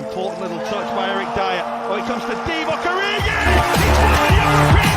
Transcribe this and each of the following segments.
important little touch by Eric Dyer. Oh, it comes to Divock Origi! He's won the European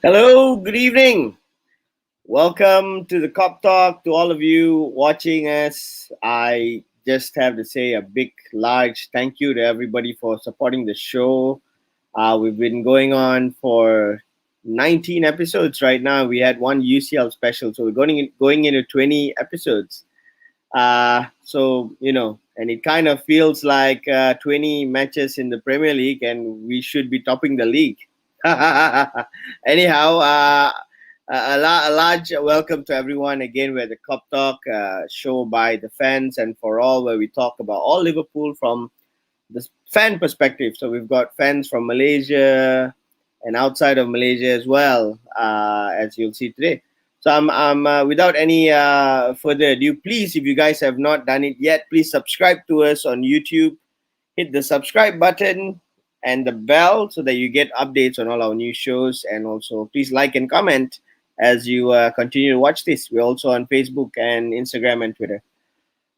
Hello, good evening. Welcome to the Cop Talk. To all of you watching us, I just have to say a big, large thank you to everybody for supporting the show. We've been going on for 19 episodes right now. We had one UCL special, so we're going into 20 episodes. And it kind of feels like 20 matches in the Premier League, and we should be topping the league. Anyhow, a large welcome to everyone again. We're the Cop Talk show by the fans and for all, where we talk about all Liverpool from the fan perspective. So we've got fans from Malaysia and outside of Malaysia as well, as you'll see today. So I'm without any further ado, please, if you guys have not done it yet, please subscribe to us on YouTube. Hit the subscribe button and the bell so that you get updates on all our new shows. And also, please like and comment as you continue to watch this. We're also on Facebook and Instagram and Twitter.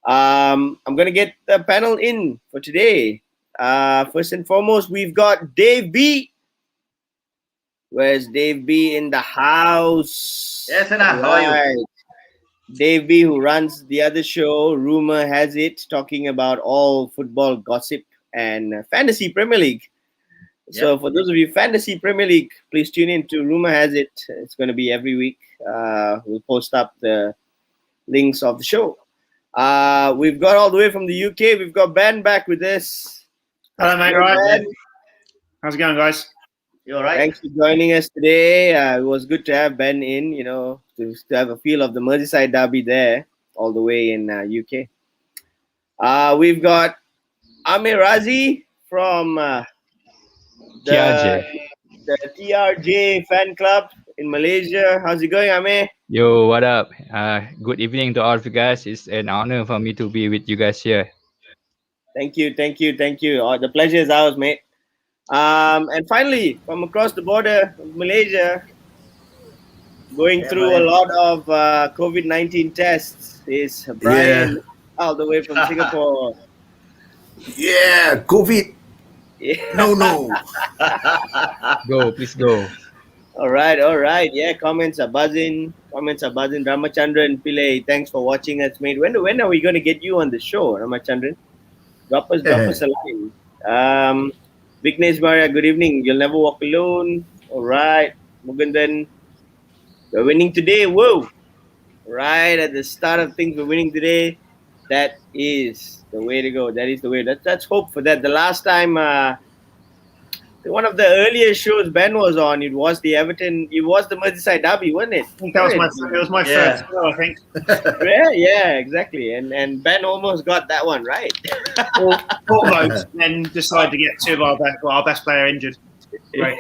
I'm going to get the panel in for today. First and foremost, we've got Dave B. Where's Dave B in the house? Yes, Anna, how are you? Dave B, who runs the other show, Rumor Has It, talking about all football gossip and fantasy Premier League. So for those of you fantasy Premier League, please tune in to Rumor Has It. It's going to be every week. We'll post up the links of the show. We've got all the way from the UK. We've got Ben back with us. Hello, mate. All right. How's it going, guys? You all right? Thanks for joining us today. It was good to have Ben in, to have a feel of the Merseyside Derby there, all the way in UK. We've got Amir Razi from the TRJ fan club in Malaysia. How's it going, Amir? Yo, what up? Good evening to all of you guys. It's an honor for me to be with you guys here. Thank you. The pleasure is ours, mate. And finally, from across the border of Malaysia, going through a lot of COVID-19 tests, is Brian, all the way from Singapore. Yeah, COVID. Yeah. No. Please go. All right. Yeah, comments are buzzing. Ramachandran Pillai, thanks for watching us, mate. When are we going to get you on the show, Ramachandran? Drop us a line. Vignesh Maria, good evening. You'll never walk alone. All right. Mugundan, we're winning today. Whoa. Right at the start of things, we're winning today. That is the way to go. That is the way. Let's hope for that. The last time, one of the earlier shows Ben was on, it was the Everton, it was the Merseyside Derby, wasn't it? I think that was my first show, I think. Yeah, exactly. And Ben almost got that one right. Almost, and then decided to get two of our best player injured. Right.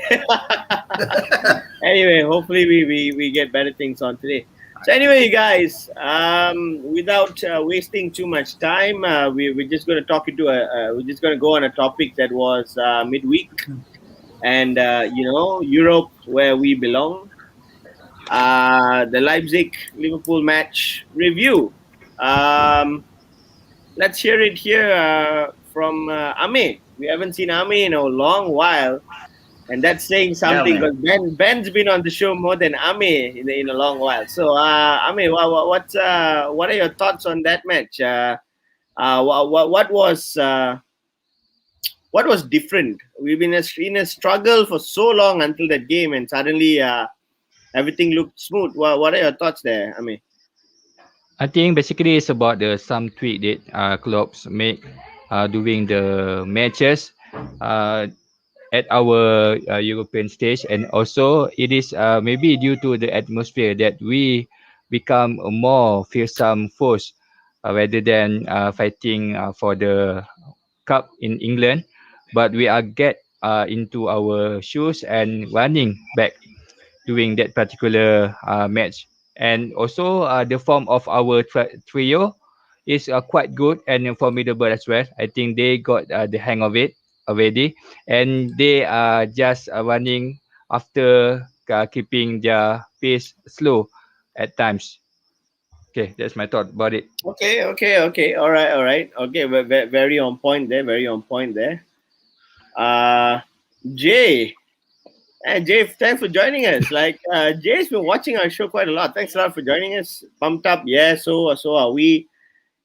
Anyway, hopefully we get better things on today. So anyway, you guys, without wasting too much time, we're just going to go on a topic that was midweek, and Europe, where we belong. The Leipzig Liverpool match review. Let's hear it here from Ame. We haven't seen Ame in a long while. And that's saying something, because Ben's been on the show more than Ame in a long while. So, Ame, what are your thoughts on that match? What was different? We've been in a struggle for so long until that game, and suddenly everything looked smooth. What are your thoughts there, Ame? I think basically it's about some tweak that clubs make during the matches at our European stage, and also it is maybe due to the atmosphere that we become a more fearsome force rather than fighting for the cup in England, but we are get into our shoes and running back during that particular match. And also the form of our trio is quite good and formidable as well. I think they got the hang of it already, and they are just running after keeping their pace slow at times. Okay, that's my thought about it. Okay. All right. Okay, very on point there. Very on point there. Jay. And Jay, thanks for joining us. Like Jay's been watching our show quite a lot. Thanks a lot for joining us. Pumped up, yeah. So are we.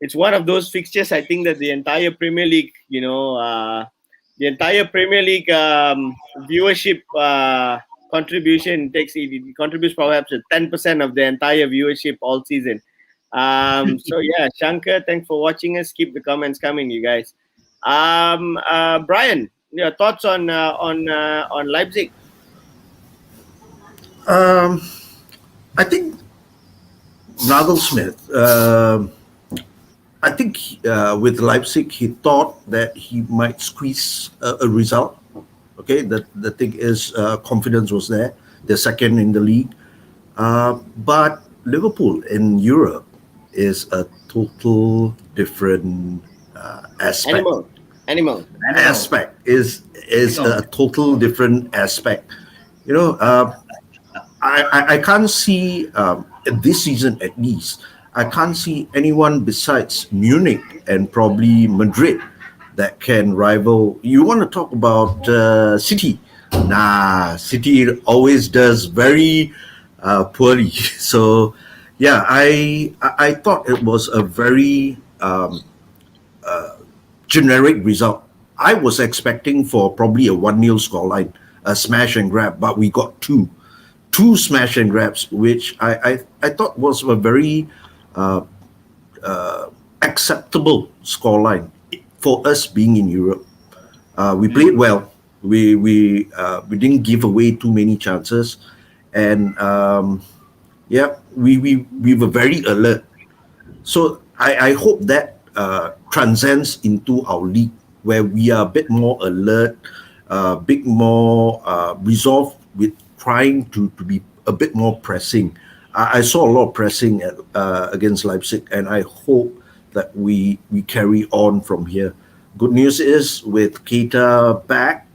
It's one of those fixtures. I think that the entire Premier League, the entire Premier League viewership contribution it contributes perhaps 10% of the entire viewership all season. So yeah, Shankar, thanks for watching us. Keep the comments coming, you guys. Brian, your thoughts on Leipzig? I think Nagelsmann. I think with Leipzig, he thought that he might squeeze a result. Okay, the thing is, confidence was there. They're second in the league, but Liverpool in Europe is a total different aspect. Animal. Aspect is a total different aspect. You know, I can't see this season at least. I can't see anyone besides Munich and probably Madrid that can rival. You want to talk about City? Nah, City always does very poorly. So, yeah, I thought it was a very generic result. I was expecting for probably a 1-0 scoreline, a smash and grab, but we got two smash and grabs, which I thought was a very acceptable scoreline for us being in Europe. We played well. We didn't give away too many chances, and we were very alert. So I hope that transcends into our league, where we are a bit more alert, a bit more resolved with trying to be a bit more pressing. I saw a lot of pressing against Leipzig, and I hope that we carry on from here. Good news is with Keita back,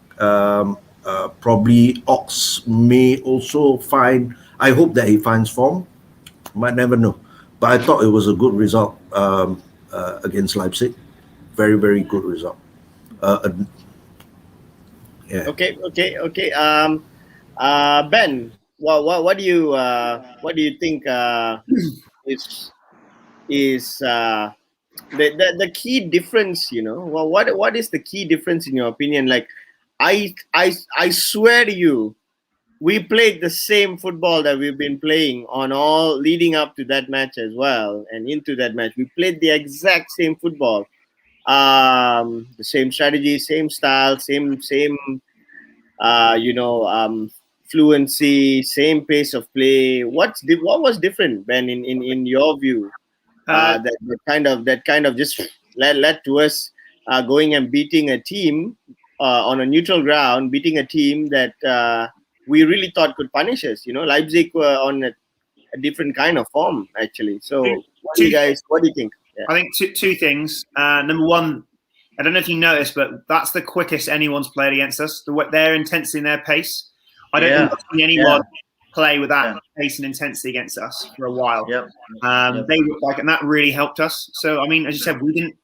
probably Ox may also find. I hope that he finds form. Might never know, but I thought it was a good result against Leipzig. Very, very good result. Yeah. Okay. Ben, what do you think is the key difference? You know, what is the key difference in your opinion? Like, I swear to you, we played the same football that we've been playing on all leading up to that match as well, and into that match we played the exact same football, the same strategy, same style, same fluency, same pace of play. What was different, Ben, in your view? That kind of just led to us going and beating a team on a neutral ground, beating a team that we really thought could punish us. You know, Leipzig were on a different kind of form actually. So, what do you think? Yeah. I think two things. Number one, I don't know if you noticed, but that's the quickest anyone's played against us. Their intensity and their pace. I don't think I've seen anyone play with that pace and intensity against us for a while. They looked like, and that really helped us. So, I mean, as you said, we didn't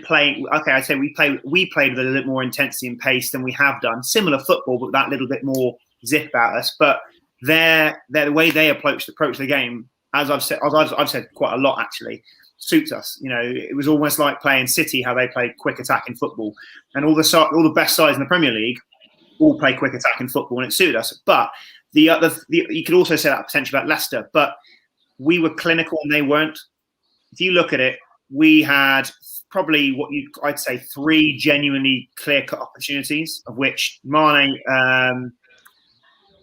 play. Okay, I'd say we played with a little bit more intensity and pace than we have done. Similar football, but that little bit more zip about us. But the way they approach the game, as I've said quite a lot actually, suits us. You know, it was almost like playing City, how they played quick attacking football, and all the best sides in the Premier League all play quick attacking football, and it suited us. But you could also say that potentially about Leicester, but we were clinical and they weren't. If you look at it, we had probably I'd say 3 genuinely clear-cut opportunities, of which Mane,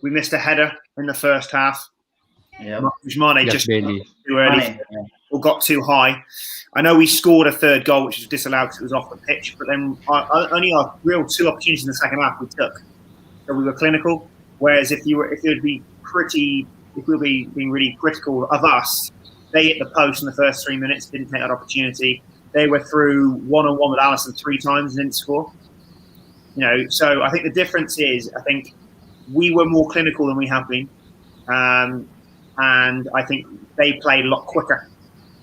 we missed a header in the first half, which Mane just barely. too early or got too high. I know we scored a third goal, which was disallowed because it was off the pitch, but then only our real 2 opportunities in the second half we took. So we were clinical. Whereas if we were being really critical of us, they hit the post in the first 3 minutes, didn't take that opportunity. They were through one-on-one with Alisson 3 times and didn't score. So I think the difference is, I think we were more clinical than we have been. And I think they played a lot quicker.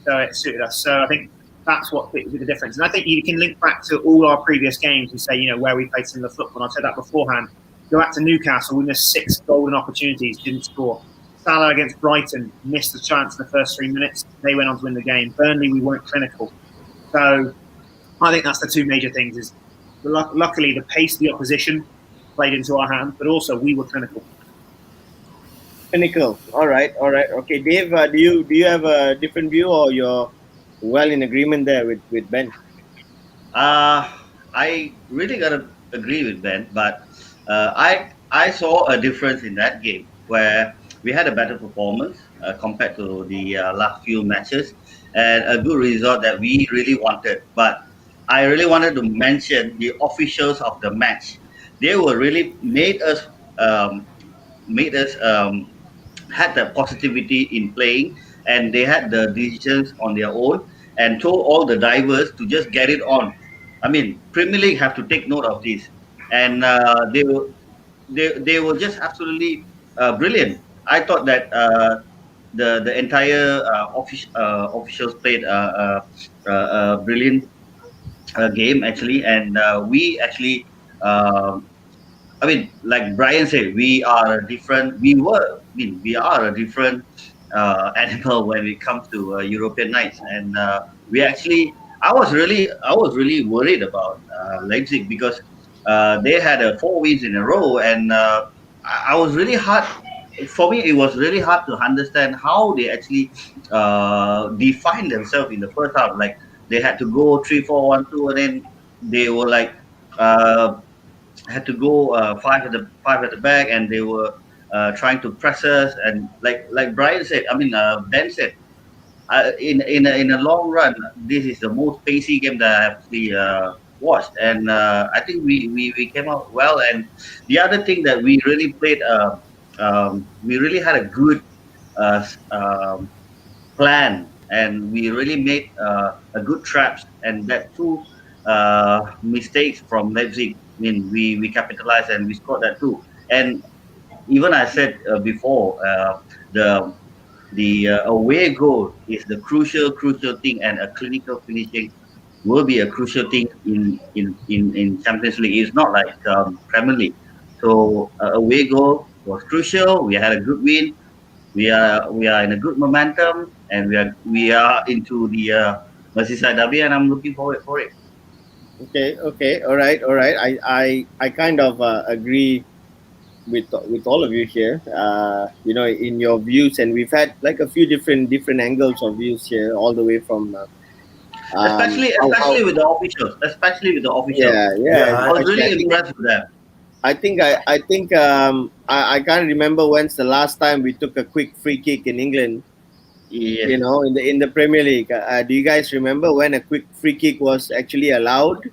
So it suited us. So I think that's what was the difference. And I think you can link back to all our previous games and say, where we played similar football. I've said that beforehand. Go back to Newcastle, we missed 6 golden opportunities, didn't score. Salah against Brighton, missed the chance in the first 3 minutes. They went on to win the game. Burnley, we weren't clinical. So I think that's the 2 major things. Is luckily the pace of the opposition played into our hands, but also we were clinical. Clinical. All right. Okay, Dave, do you have a different view, or you're well in agreement there with Ben? I really gotta agree with Ben, but I saw a difference in that game where we had a better performance compared to the last few matches, and a good result that we really wanted. But I really wanted to mention the officials of the match. They were really made us had the positivity in playing, and they had the decisions on their own and told all the divers to just get it on. I mean, Premier League have to take note of this, and they were just absolutely brilliant. I thought that the entire officials played a brilliant game actually, and we actually. I mean, like Brian said, we are a different animal when it comes to European nights, and I was really worried about Leipzig because they had 4 wins in a row, and I was really hard. For me, it was really hard to understand how they actually defined themselves in the first half. Like they had to go 3-4-1-2, and then they were like. Had to go 5 at the back, and they were trying to press us. And like Brian said, Ben said, in a long run, this is the most pacey game that I've actually watched, and I think we came out well. And the other thing that we really played, we really had a good plan, and we really made a good traps, and that 2 mistakes from Leipzig. I mean, we capitalized and we scored that too. And even I said before, the away goal is the crucial thing, and a clinical finishing will be a crucial thing in Champions League. It's not like Premier League. So away goal was crucial. We had a good win. We are in a good momentum, and we are into the Merseyside Derby, and I'm looking forward for it. Okay, all right. I kind of agree with all of you here. In your views, and we've had like a few different angles of views here, all the way from especially with the officials. Yeah. I was really impressed with them. I think I can't remember when's the last time we took a quick free kick in England. Yes. In the Premier League, do you guys remember when a quick free kick was actually allowed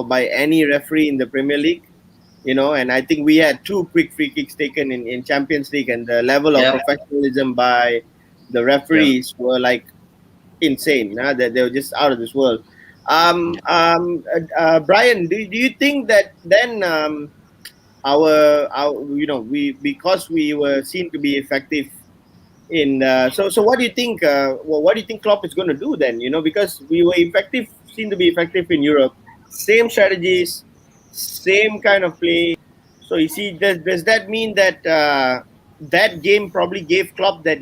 by any referee in the Premier League? And I think we had 2 quick free kicks taken in Champions League, and the level of professionalism by the referees were like insane. That they were just out of this world. Brian, do you think that then because we were seen to be effective so what do you think? What do you think Klopp is going to do then? Because we were seem to be effective in Europe, same strategies, same kind of play. So you see, does that mean that that game probably gave Klopp that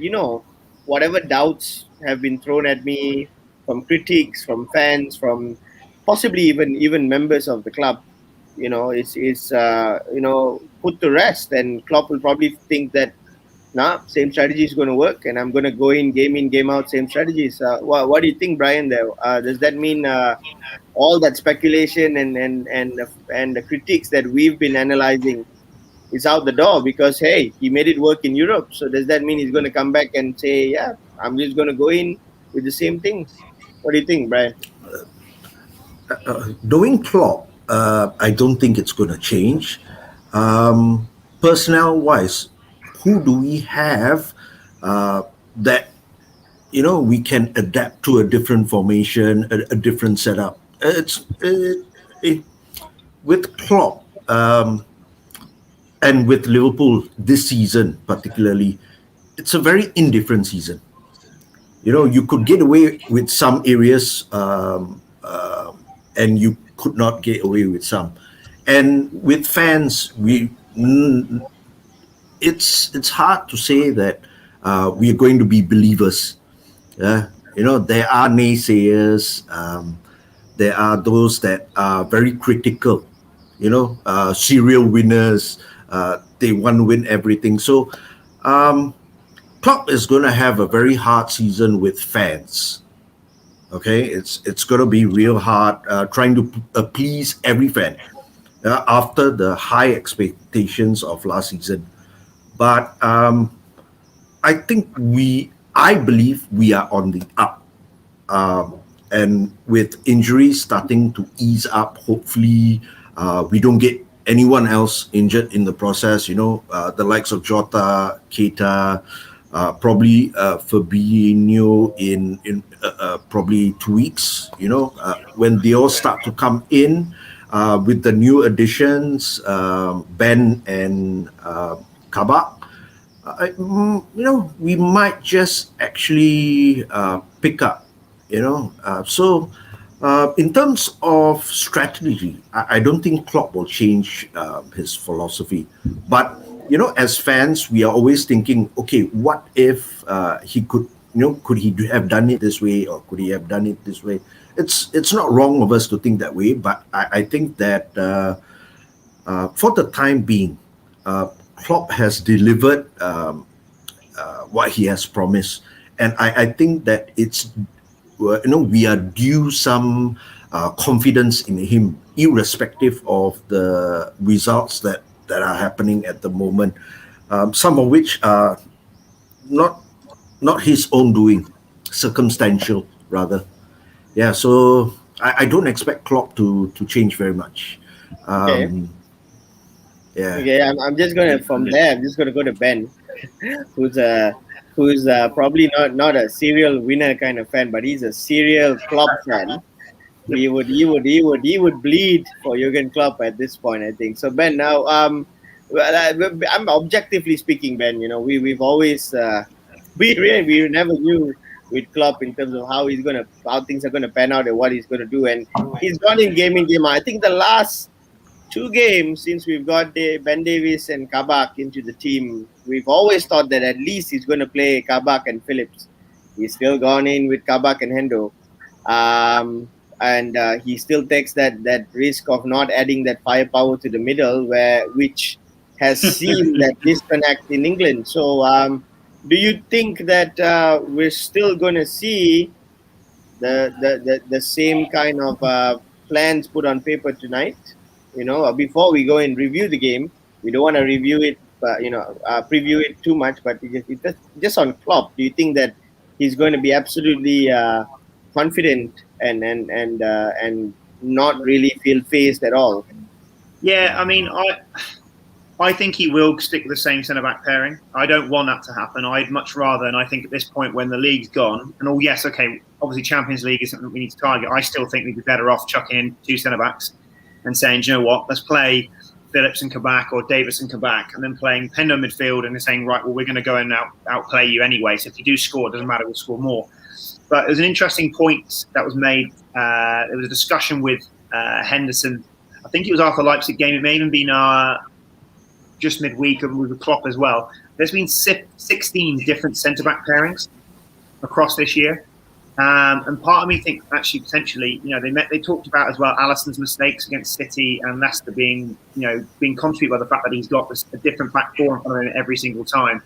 whatever doubts have been thrown at me from critics, from fans, from possibly even members of the club, is put to rest, and Klopp will probably think that nah, same strategy is going to work, and I'm going to go in, game out, same strategies. What do you think, Brian? There does that mean all that speculation and the critiques that we've been analyzing is out the door because hey, he made it work in Europe. So does that mean he's going to come back and say, yeah, I'm just going to go in with the same things? What do you think, Brian? Knowing Klopp, I don't think it's going to change. Personnel wise, who do we have that we can adapt to a different formation, a different setup? With Klopp and with Liverpool this season particularly, it's a very indifferent season. You could get away with some areas, and you could not get away with some. And with fans, it's hard to say that we are going to be believers. There are naysayers. There are those that are very critical. Serial winners. They want to win everything. So Klopp is going to have a very hard season with fans. Okay, it's going to be real hard trying to please every fan after the high expectations of last season. But I believe we are on the up, and with injuries starting to ease up, hopefully we don't get anyone else injured in the process. The likes of Jota, Keita. Probably Fabinho in probably 2 weeks, when they all start to come in with the new additions, Ben and Kabak, we might just actually pick up, So in terms of strategy, I don't think Klopp will change his philosophy, but as fans, we are always thinking, okay, what if he could, could he have done it this way, or could he have done it this way? It's not wrong of us to think that way, but I think that for the time being, Klopp has delivered what he has promised, and I think that it's we are due some confidence in him, irrespective of the results that are happening at the moment, some of which are not his own doing, circumstantial rather. Yeah, so I don't expect Klopp to change very much. Okay. Yeah. Okay, I'm just gonna go to Ben, who's probably not a serial winner kind of fan, but he's a serial Klopp fan. He would bleed for Jurgen Klopp at this point, I think. So Ben, now I'm objectively speaking, Ben. We've always we never knew with Klopp in terms of how things are gonna pan out and what he's gonna do, and he's gone in game out. I think the last 2 games since we've got Ben Davies and Kabak into the team, we've always thought that at least he's going to play Kabak and Phillips. He's still gone in with Kabak and Hendo. And he still takes that risk of not adding that firepower to the middle, which has seen that disconnect in England. So do you think that we're still going to see the same kind of plans put on paper tonight? Before we go and review the game, we don't want to review it, preview it too much. But just on Klopp, do you think that he's going to be absolutely confident and not really feel phased at all? Yeah, I mean, I think he will stick with the same centre-back pairing. I don't want that to happen. I'd much rather, and I think at this point when the league's gone, and obviously Champions League is something we need to target. I still think we'd be better off chucking in 2 centre-backs and saying, you know what, let's play Phillips and Kabak or Davis and Kabak, and then playing Pendo midfield and then saying, right, well, we're going to go and outplay you anyway. So if you do score, it doesn't matter, we'll score more. But there's an interesting point that was made. There was a discussion with Henderson. I think it was after the Leipzig game. It may even been just midweek with Klopp as well. There's been 16 different centre-back pairings across this year. And part of me thinks actually potentially, they talked about as well Alisson's mistakes against City and Leicester being contributed by the fact that he's got a different back four in front of him every single time.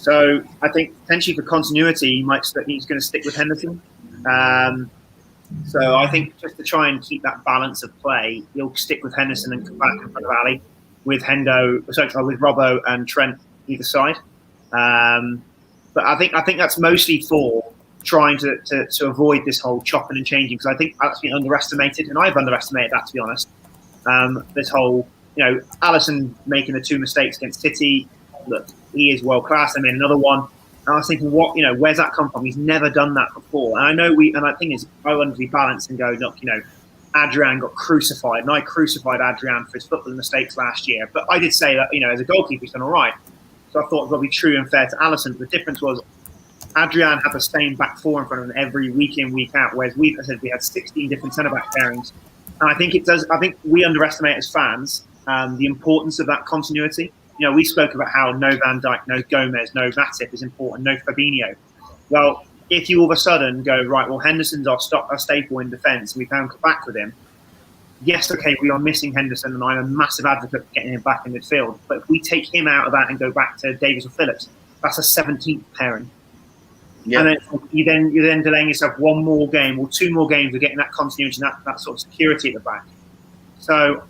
So I think potentially for continuity, he's going to stick with Henderson. So I think just to try and keep that balance of play, he'll stick with Henderson and come back in front of Ali with with Robbo and Trent either side. But I think that's mostly for trying to avoid this whole chopping and changing, because I think that's been underestimated, and I've underestimated that, to be honest. This whole, Alisson making the 2 mistakes against City. Look, he is world class. I made another one. And I was thinking, where's that come from? He's never done that before. And I think I want to be balanced and go, look, Adrian got crucified, and I crucified Adrian for his football mistakes last year. But I did say that, as a goalkeeper, he's done all right. So I thought it would be true and fair to Alisson. The difference was Adrian had the same back four in front of him every week in, week out, whereas we had 16 different centre-back pairings. And I think we underestimate as fans the importance of that continuity. We spoke about how no Van Dijk, no Gomez, no Matip is important, no Fabinho. Well, if you all of a sudden go, right, well, Henderson's our staple in defence, and we found back with him, yes, okay, we are missing Henderson, and I'm a massive advocate for getting him back in midfield. But if we take him out of that and go back to Davies or Phillips, that's a 17th pairing. Yeah. And then you're then delaying yourself one more game or 2 more games of getting that continuity and that sort of security at the back. So,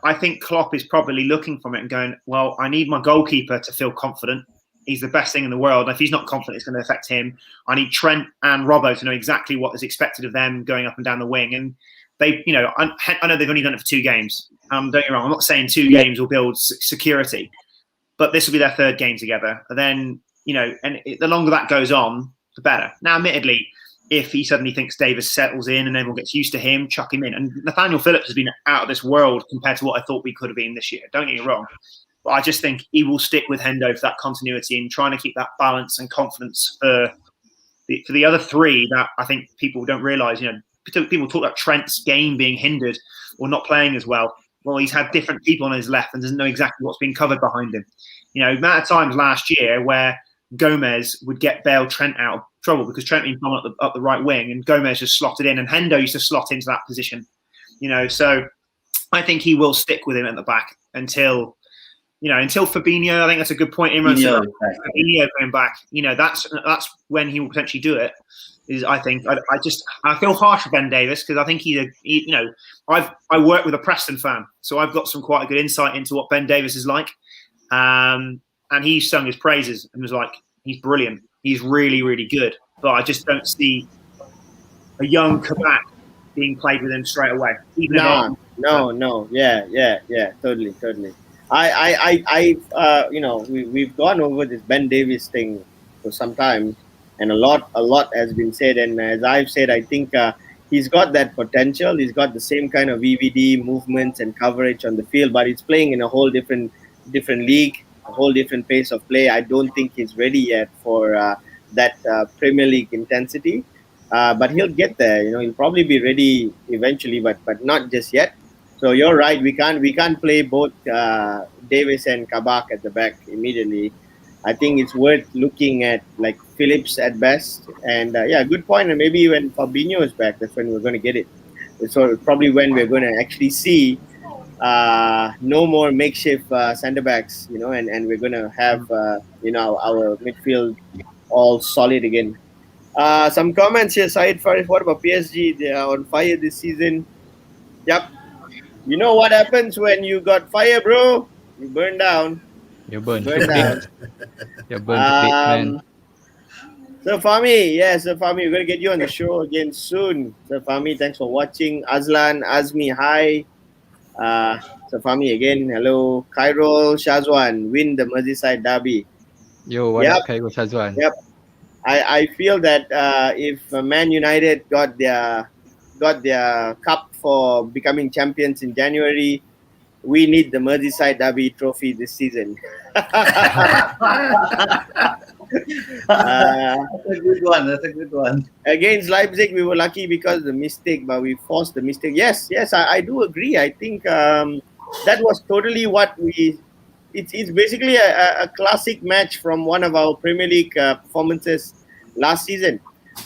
I think Klopp is probably looking from it and going, well, I need my goalkeeper to feel confident. He's the best thing in the world. And if he's not confident, it's going to affect him. I need Trent and Robbo to know exactly what is expected of them going up and down the wing. And they, I know they've only done it for 2 games. Don't get me wrong. I'm not saying 2 games will build security, but this will be their 3rd game together. And then, the longer that goes on, the better. Now, admittedly, if he suddenly thinks Davis settles in and everyone gets used to him, chuck him in. And Nathaniel Phillips has been out of this world compared to what I thought we could have been this year. Don't get me wrong. But I just think he will stick with Hendo for that continuity and trying to keep that balance and confidence for the other 3 that I think people don't realise. People talk about Trent's game being hindered or not playing as well. Well, he's had different people on his left and doesn't know exactly what's being covered behind him. Amount of times last year where Gomez would get bail Trent out of trouble because Trent being come up the right wing and Gomez just slotted in, and Hendo used to slot into that position. So I think he will stick with him at the back until Fabinho. I think that's a good point. Fabinho coming back. That's when he will potentially do it. I feel harsh for Ben Davis because I think I work with a Preston fan, so I've got some quite a good insight into what Ben Davis is like. And he sung his praises and was like, he's brilliant. He's really, really good. But I just don't see a young Kabak being played with him straight away. No. Yeah. Totally. We've gone over this Ben Davis thing for some time, and a lot has been said. And as I've said, I think he's got that potential. He's got the same kind of VVD movements and coverage on the field, but he's playing in a whole different league. A whole different pace of play. I don't think he's ready yet for that Premier League intensity, but he'll get there. He'll probably be ready eventually, but not just yet. So you're right. We can't play both Davis and Kabak at the back immediately. I think it's worth looking at like Phillips at best, and good point. And maybe when Fabinho is back, that's when we're going to get it. So probably when we're going to actually see. No more makeshift centre backs, and we're going to have, our midfield all solid again. Some comments here, Syed Farid. What about PSG? They are on fire this season. Yep. You know what happens when you got fire, bro? You burn down. You burn down. You burn man. So Fahmi, we're going to get you on the show again soon. So Fahmi, thanks for watching. Azlan, Azmi, hi. So Fahmi again, hello. Khairul Shazwan, win the Merseyside Derby. Yo, what up, Khairul Shazwan? Yep. I feel that if Man United got their cup for becoming champions in January, we need the Merseyside Derby trophy this season. That's a good one. Against Leipzig, we were lucky because of the mistake, but we forced the mistake. Yes, I do agree. I think that was totally what it's basically a classic match from one of our Premier League performances last season.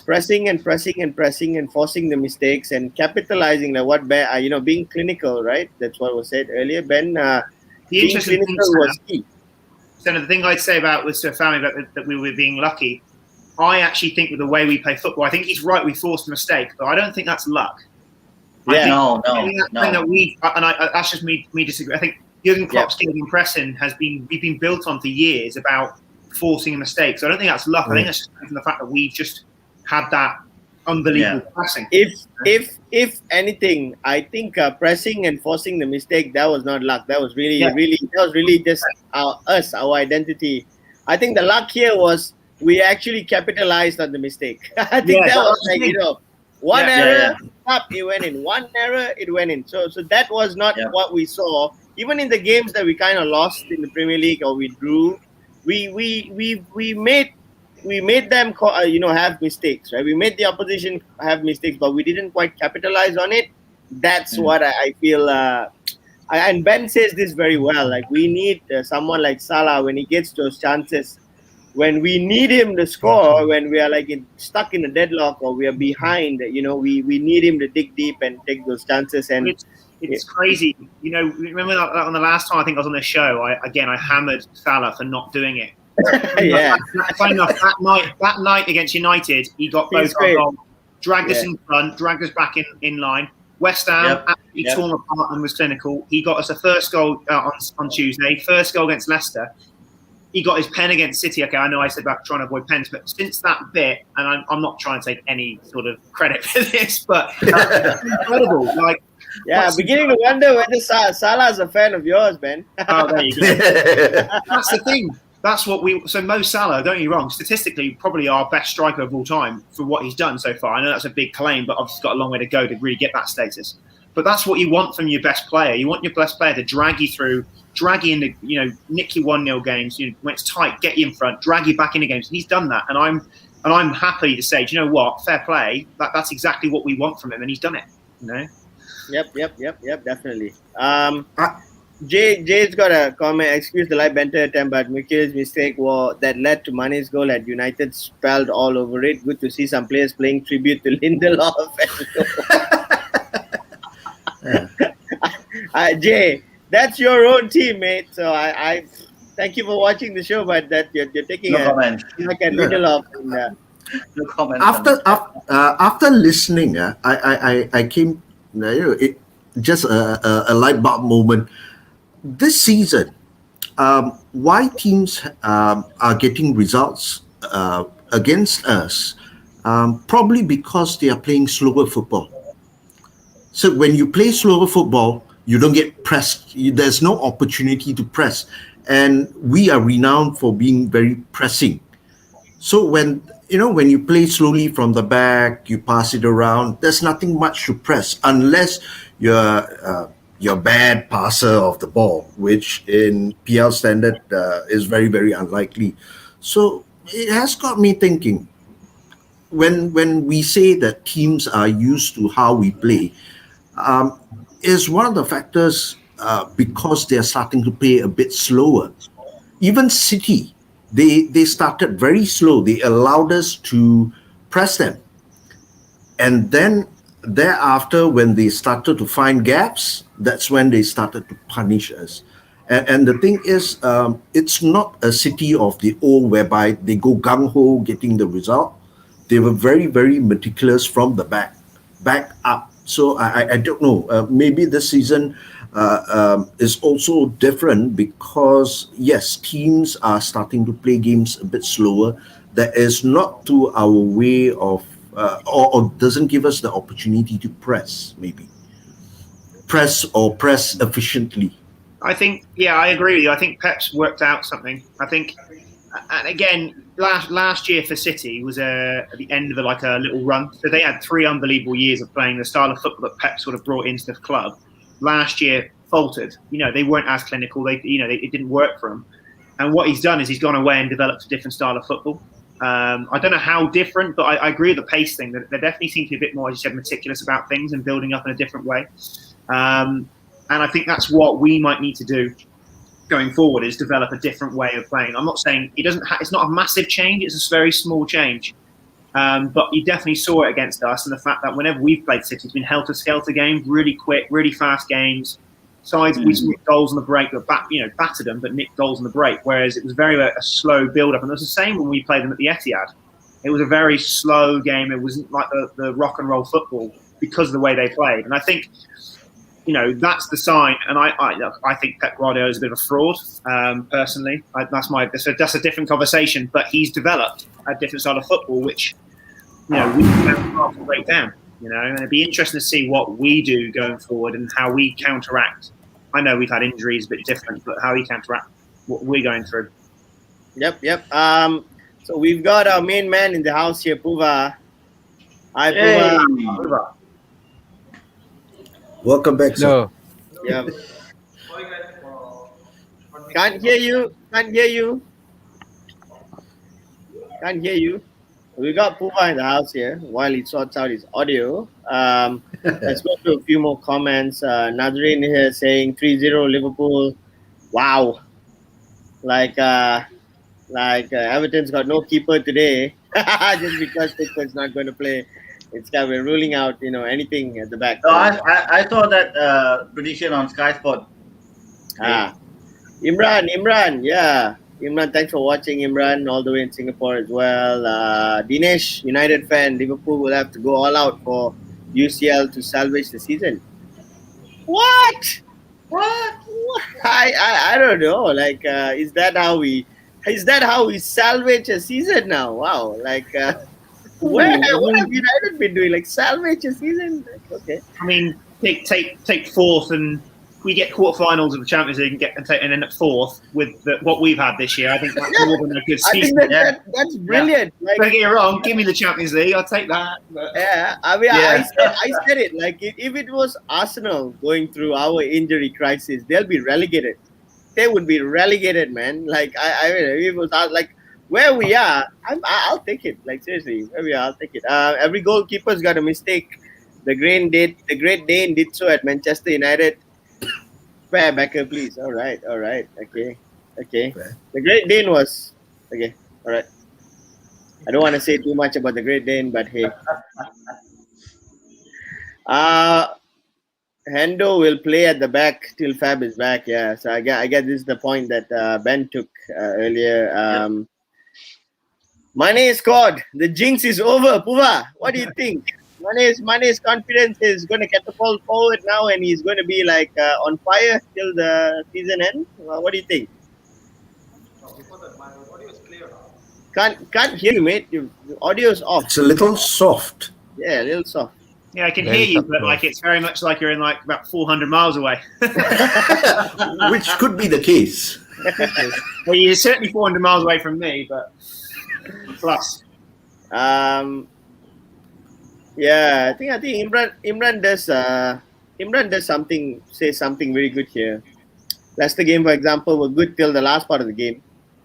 Pressing and forcing the mistakes and capitalizing on what Ben, being clinical, right? That's what was said earlier. Ben, being clinical was key. So the thing I'd say about with Sir Fami that we were being lucky, I actually think with the way we play football, I think he's right. We forced a mistake, but I don't think that's luck. Yeah. That's just me disagree. I think Jurgen Klopp's game in pressing we've been built on for years about forcing a mistake. So I don't think that's luck. I think that's just from the fact that we've just had that unbelievable pressing. If anything, I think pressing and forcing the mistake, that was not luck. That was really just our identity. I think the luck here was we actually capitalized on the mistake. I think that was like, one error, it went in. One error, it went in. So that was not what we saw. Even in the games that we kind of lost in the Premier League or we drew, we made them have mistakes, right? We made the opposition have mistakes, but we didn't quite capitalize on it. That's what I feel. And Ben says this very well. Like, we need someone like Salah when he gets those chances. When we need him to score, when we are like stuck in a deadlock or we are behind, we need him to dig deep and take those chances. And it's crazy. Remember that on the last time I think I was on this show, I hammered Salah for not doing it. Funny enough, that night against United, he got both our goals, dragged us in front, dragged us back in line. West Ham absolutely torn apart and was clinical. He got us a first goal on Tuesday, first goal against Leicester. He got his pen against City. Okay, I know I said about trying to avoid pens, but since that bit, and I'm not trying to take any sort of credit for this, but it's incredible. Like, beginning to wonder whether Salah's a fan of yours, Ben. Oh, there you go. That's the thing. That's what so Mo Salah, don't get me wrong, statistically probably our best striker of all time for what he's done so far. I know that's a big claim, but obviously got a long way to go to really get that status. But that's what you want from your best player. You want your best player to drag you through, drag you into, nick you 1-0 games, when it's tight, get you in front, drag you back into games. And he's done that. And I'm happy to say, do you know what? Fair play. That's exactly what we want from him, and he's done it. Yep, definitely. Jay's got a comment. Excuse the live banter attempt, but Mikhail's mistake that led to Mane's goal at United spelled all over it. Good to see some players playing tribute to Lindelof. Jay, that's your own team, mate. So I thank you for watching the show, but that you're taking a look at Lindelof. No comment. After listening, I came. Just a light bulb moment. This season, why teams are getting results against us? Probably because they are playing slower football. So when you play slower football, you don't get pressed. There's no opportunity to press, and we are renowned for being very pressing. So when you play slowly from the back, you pass it around. There's nothing much to press unless you're bad passer of the ball, which in PL standard is very, very unlikely. So it has got me thinking. When we say that teams are used to how we play, is one of the factors because they're starting to play a bit slower. Even City, they started very slow. They allowed us to press them. And then thereafter, when they started to find gaps, that's when they started to punish us. And the thing is, it's not a City of the old whereby they go gung-ho getting the result. They were very, very meticulous from the back up. So I don't know. Maybe this season is also different because, yes, teams are starting to play games a bit slower. That is not to our way of, or doesn't give us the opportunity to press, maybe. Press efficiently. I think, I agree with you. I think Pep's worked out something. I think, and again, last year for City was at the end of a little run. So they had 3 unbelievable years of playing the style of football that Pep sort of brought into the club. Last year faltered. They weren't as clinical. It didn't work for them. And what he's done is he's gone away and developed a different style of football. I don't know how different, but I agree with the pace thing. There definitely seems to be a bit more, as you said, meticulous about things and building up in a different way. And I think that's what we might need to do going forward, is develop a different way of playing. I'm not saying it's not a massive change. It's a very small change. But you definitely saw it against us, and the fact that whenever we've played City, it's been helter-skelter games, really quick, really fast games. sides, we nicked goals on the break, but battered them, but nicked goals on the break. Whereas it was very a slow build up, and it was the same when we played them at the Etihad. It was a very slow game. It wasn't like the rock and roll football because of the way they played. And I think, that's the sign. And I think Pep Guardiola is a bit of a fraud, personally. That's a different conversation. But he's developed a different style of football, which we can't break down. And it'd be interesting to see what we do going forward and how we counteract. I know we've had injuries a bit different, but how we counteract what we're going through. Yep. So we've got our main man in the house here, Puva. Hi, Puva. Welcome back, sir. Yeah. Can't hear you. We got Puva in the house here while he sorts out his audio. Let's go to a few more comments. Nazreen here saying 3-0 Liverpool. Wow. Like Everton's got no keeper today just because Pickford's not going to play. It's got we're ruling out anything at the back. No, I saw that prediction on Sky Sport. Imran, yeah. Imran, thanks for watching, Imran, all the way in Singapore as well. Dinesh, United fan, Liverpool will have to go all out for UCL to salvage the season. What? I don't know. Like, is that how we salvage a season now? Wow. Like, what have United been doing? Like, salvage a season? Okay. I mean, take fourth, and we get quarterfinals of the Champions League and end up fourth with what we've had this year. I think that's more than a good season. I think that's brilliant. Yeah. Like, don't get me wrong. Give me the Champions League. I'll take that. But, yeah. I mean, I said it. Like, if it was Arsenal going through our injury crisis, they'll be relegated. They would be relegated, man. Like, I mean, if it was like where we are, I'll take it. Like, seriously, where we are, I'll take it. Every goalkeeper's got a mistake. The Great Dane did so at Manchester United. Fair Becker, please. All right. Okay. The Great Dane was okay. All right. I don't want to say too much about the Great Dane, but hey. Hendo will play at the back till Fab is back. Yeah. So I guess this is the point that Ben took earlier. Mane scored. The jinx is over. Puva, what do you think? Mane's confidence is going to catapult forward now, and he's going to be like on fire till the season ends. What do you think? Before that, my audio is clear now. Can't hear you, mate. Your audio's off. It's a little soft. Yeah, a little soft. Yeah, I can hear you, but like it's very much like you're in like about 400 miles away. Which could be the case. Well, you're certainly 400 miles away from me, but plus. Yeah, I think Imran does says something very good here. Leicester game, for example, were good till the last part of the game.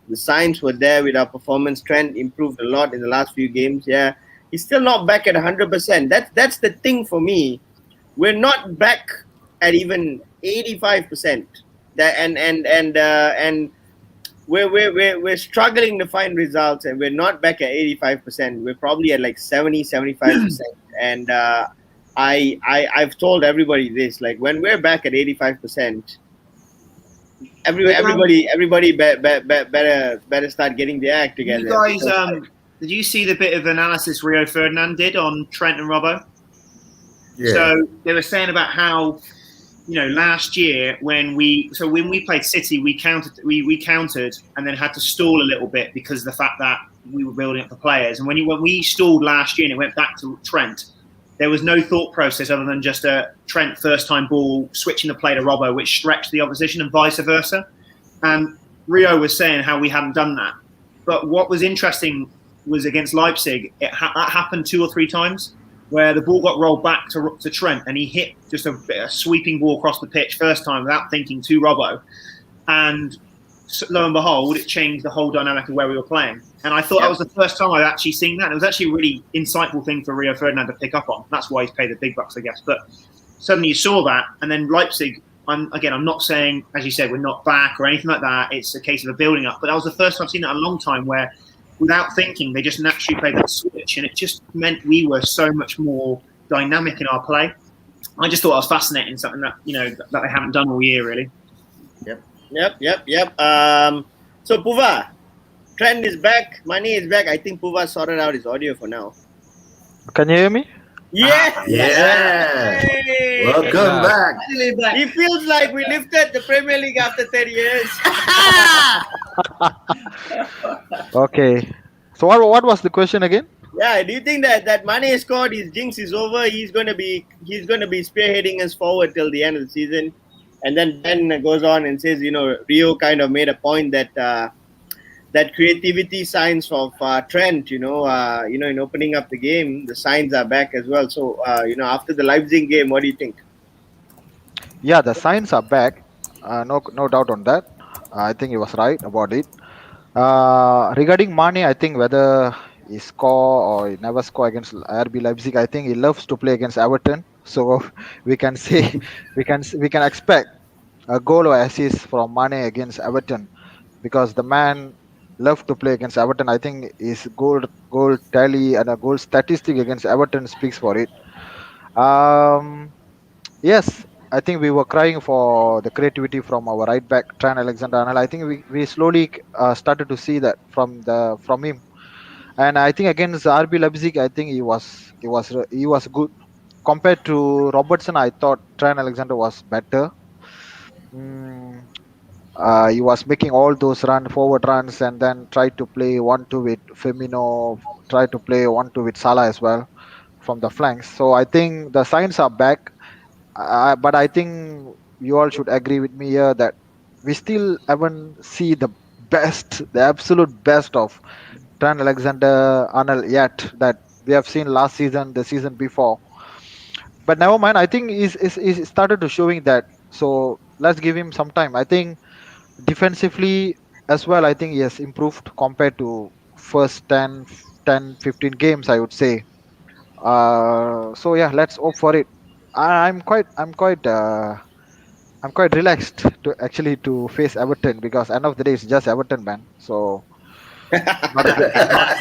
The signs were there with our performance trend improved a lot in the last few games. Yeah, he's still not back at 100%. That's the thing for me. We're not back at even 85%. And we're struggling to find results, and we're not back at 85%. We're probably at like 70-75%. And I've told everybody this, like when we're back at 85%, everybody better start getting their act together. You guys, did you see the bit of analysis Rio Ferdinand did on Trent and Robbo? Yeah. So they were saying about how, last year when we played City, we countered and then had to stall a little bit because of the fact that we were building up the players. And when we stalled last year and it went back to Trent, there was no thought process other than just a Trent first-time ball switching the play to Robbo, which stretched the opposition and vice versa. And Rio was saying how we hadn't done that. But what was interesting was against Leipzig, that happened 2 or 3 times, where the ball got rolled back to Trent and he hit just a sweeping ball across the pitch first time without thinking to Robbo. And lo and behold, it changed the whole dynamic of where we were playing. And I thought that was the first time I'd actually seen that. And it was actually a really insightful thing for Rio Ferdinand to pick up on. That's why he's paid the big bucks, I guess. But suddenly you saw that. And then Leipzig, I'm not saying, as you said, we're not back or anything like that. It's a case of a building up. But that was the first time I've seen that in a long time where, without thinking, they just naturally played that switch, and it just meant we were so much more dynamic in our play. I just thought it was fascinating, something that that they haven't done all year really. Yep. So Puva, Trent is back, Money is back. I think Puva sorted out his audio for now. Can you hear me? Yeah. Yeah. Hey! Welcome back. Finally back. It feels like we lifted the Premier League after 10 years. Okay. So what was the question again? Yeah, do you think that Mane scored, his jinx is over? He's gonna be spearheading us forward till the end of the season. And then Ben goes on and says, Rio kind of made a point that that creativity signs of Trent, in opening up the game, the signs are back as well. So after the Leipzig game, what do you think? Yeah, the signs are back. No doubt on that. I think he was right about it. Regarding Mane, I think whether he score or he never score against RB Leipzig, I think he loves to play against Everton. So we can say we can expect a goal or assist from Mane against Everton, because the man loved to play against Everton. I think his goal tally and a goal statistic against Everton speaks for it. Yes, I think we were crying for the creativity from our right back Trent Alexander-Arnold. I think we slowly started to see that from him. And I think against RB Leipzig, I think he was good compared to Robertson. I thought Trent Alexander was better. Mm, he was making all those forward runs, and then tried to play 1-2 with Firmino, tried to play 1-2 with Salah as well from the flanks. So I think the signs are back. But I think you all should agree with me here that we still haven't see the absolute best of Trent Alexander-Arnold yet, that we have seen last season, the season before. But never mind. I think he's started to showing that. So let's give him some time. I think defensively as well, I think he has improved compared to first 10, 15 games, I would say. So yeah, let's hope for it. I'm quite relaxed to face Everton, because end of the day it's just Everton, man. So not a big,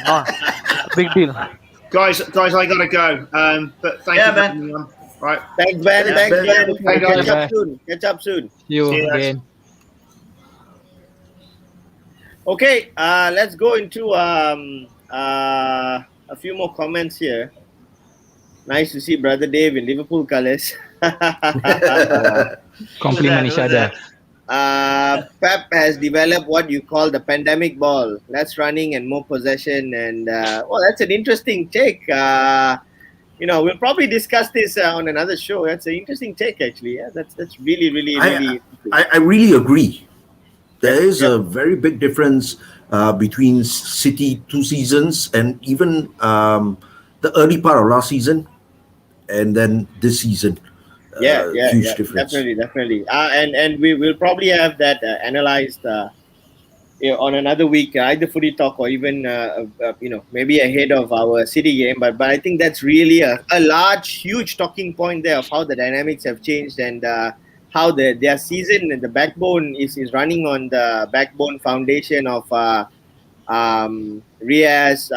not a big deal. Guys, I gotta go. But thank you, man. Right. Thanks, Ben. Yeah, Thanks, Ben. Ben. Catch up soon. See you See you guys. again. Okay, let's go into a few more comments here. Nice to see Brother Dave in Liverpool colours. Compliment each other. Pep has developed what you call the pandemic ball. Less running and more possession. And that's an interesting take. We'll probably discuss this on another show. That's an interesting take, actually. Yeah, that's really, really, really. I really agree. There is a very big difference between City 2 seasons and even the early part of last season and then this season. Huge difference. Definitely. And we will probably have that analyzed on another week, either Footy Talk or even maybe ahead of our City game. But I think that's really a large, huge talking point there of how the dynamics have changed, and how their season and the backbone is running on the backbone foundation of Riaz,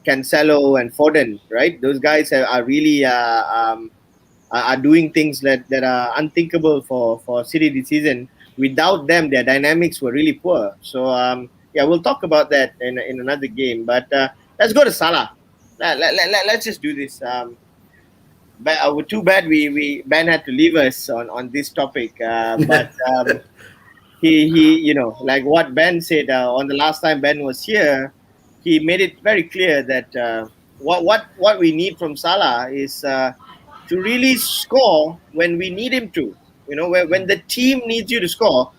Cancelo, and Foden. Right, those guys are really are doing things that are unthinkable for City this season. Without them, their dynamics were really poor. So we'll talk about that in another game. But let's go to Salah. Let's just do this. But too bad Ben had to leave us on this topic. But he like what Ben said on the last time Ben was here, he made it very clear that what we need from Salah is to really score when we need him to. When the team needs you to score,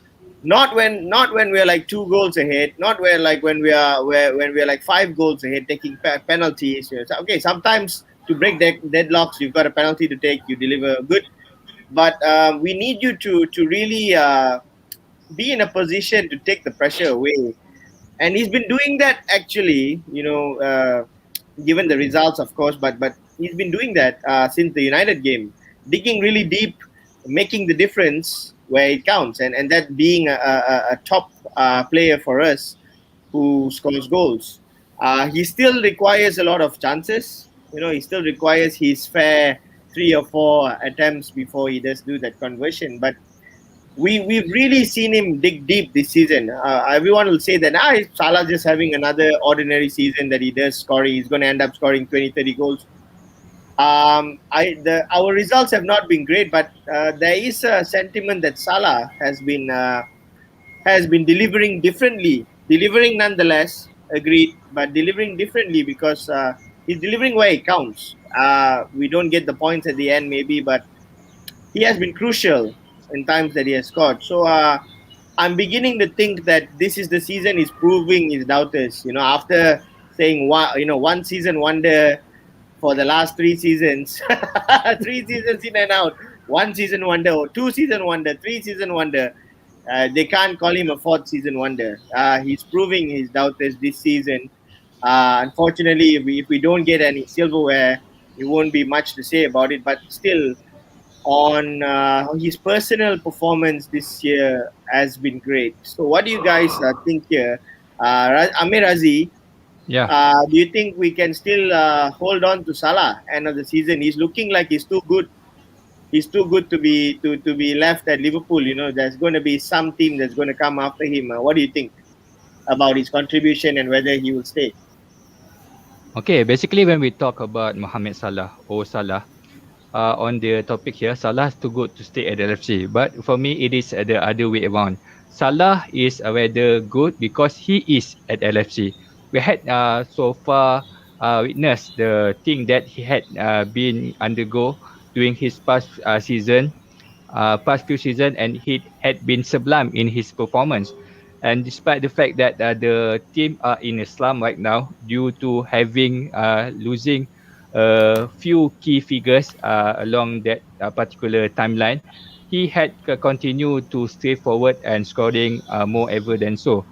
not when we're like 2 goals ahead, not when we're like 5 goals ahead, taking penalties. Okay, sometimes to break deadlocks, you've got a penalty to take, you deliver good, but we need you to really be in a position to take the pressure away, and he's been doing that actually. Given the results, of course, but he's been doing that since the United game, digging really deep, making the difference where it counts, and that being a top player for us who scores goals. He still requires a lot of chances. He still requires his fair 3 or 4 attempts before he does do that conversion. But we've really seen him dig deep this season. Everyone will say that Salah just having another ordinary season that he does scoring. He's going to end up scoring 20, 30 goals. Our results have not been great, but there is a sentiment that Salah has been delivering differently, delivering nonetheless. Agreed, but delivering differently because he's delivering where it counts. We don't get the points at the end, maybe, but he has been crucial in times that he has scored. So I'm beginning to think that this is the season he's proving his doubters. After saying one season wonder for the last 3 seasons, 3 seasons in and out, 1 season wonder, or 2 season wonder, 3 season wonder. They can't call him a 4th season wonder. He's proving his doubters this season. Unfortunately, if we don't get any silverware, it won't be much to say about it. But still, on his personal performance this year has been great. So, what do you guys think here? Amir Razi, do you think we can still hold on to Salah end of the season? He's looking like he's too good. He's too good to be left at Liverpool. There's going to be some team that's going to come after him. What do you think about his contribution and whether he will stay? Okay, basically when we talk about Mohamed Salah or Salah, on the topic here, Salah is too good to stay at LFC. But for me, it is the other way around. Salah is rather good because he is at LFC. We had so far witnessed the thing that he had been undergo during his past few seasons, and he had been sublime in his performance. And despite the fact that the team are in a slump right now due to having losing a few key figures along that particular timeline, he had continued to stay forward and scoring more ever than so.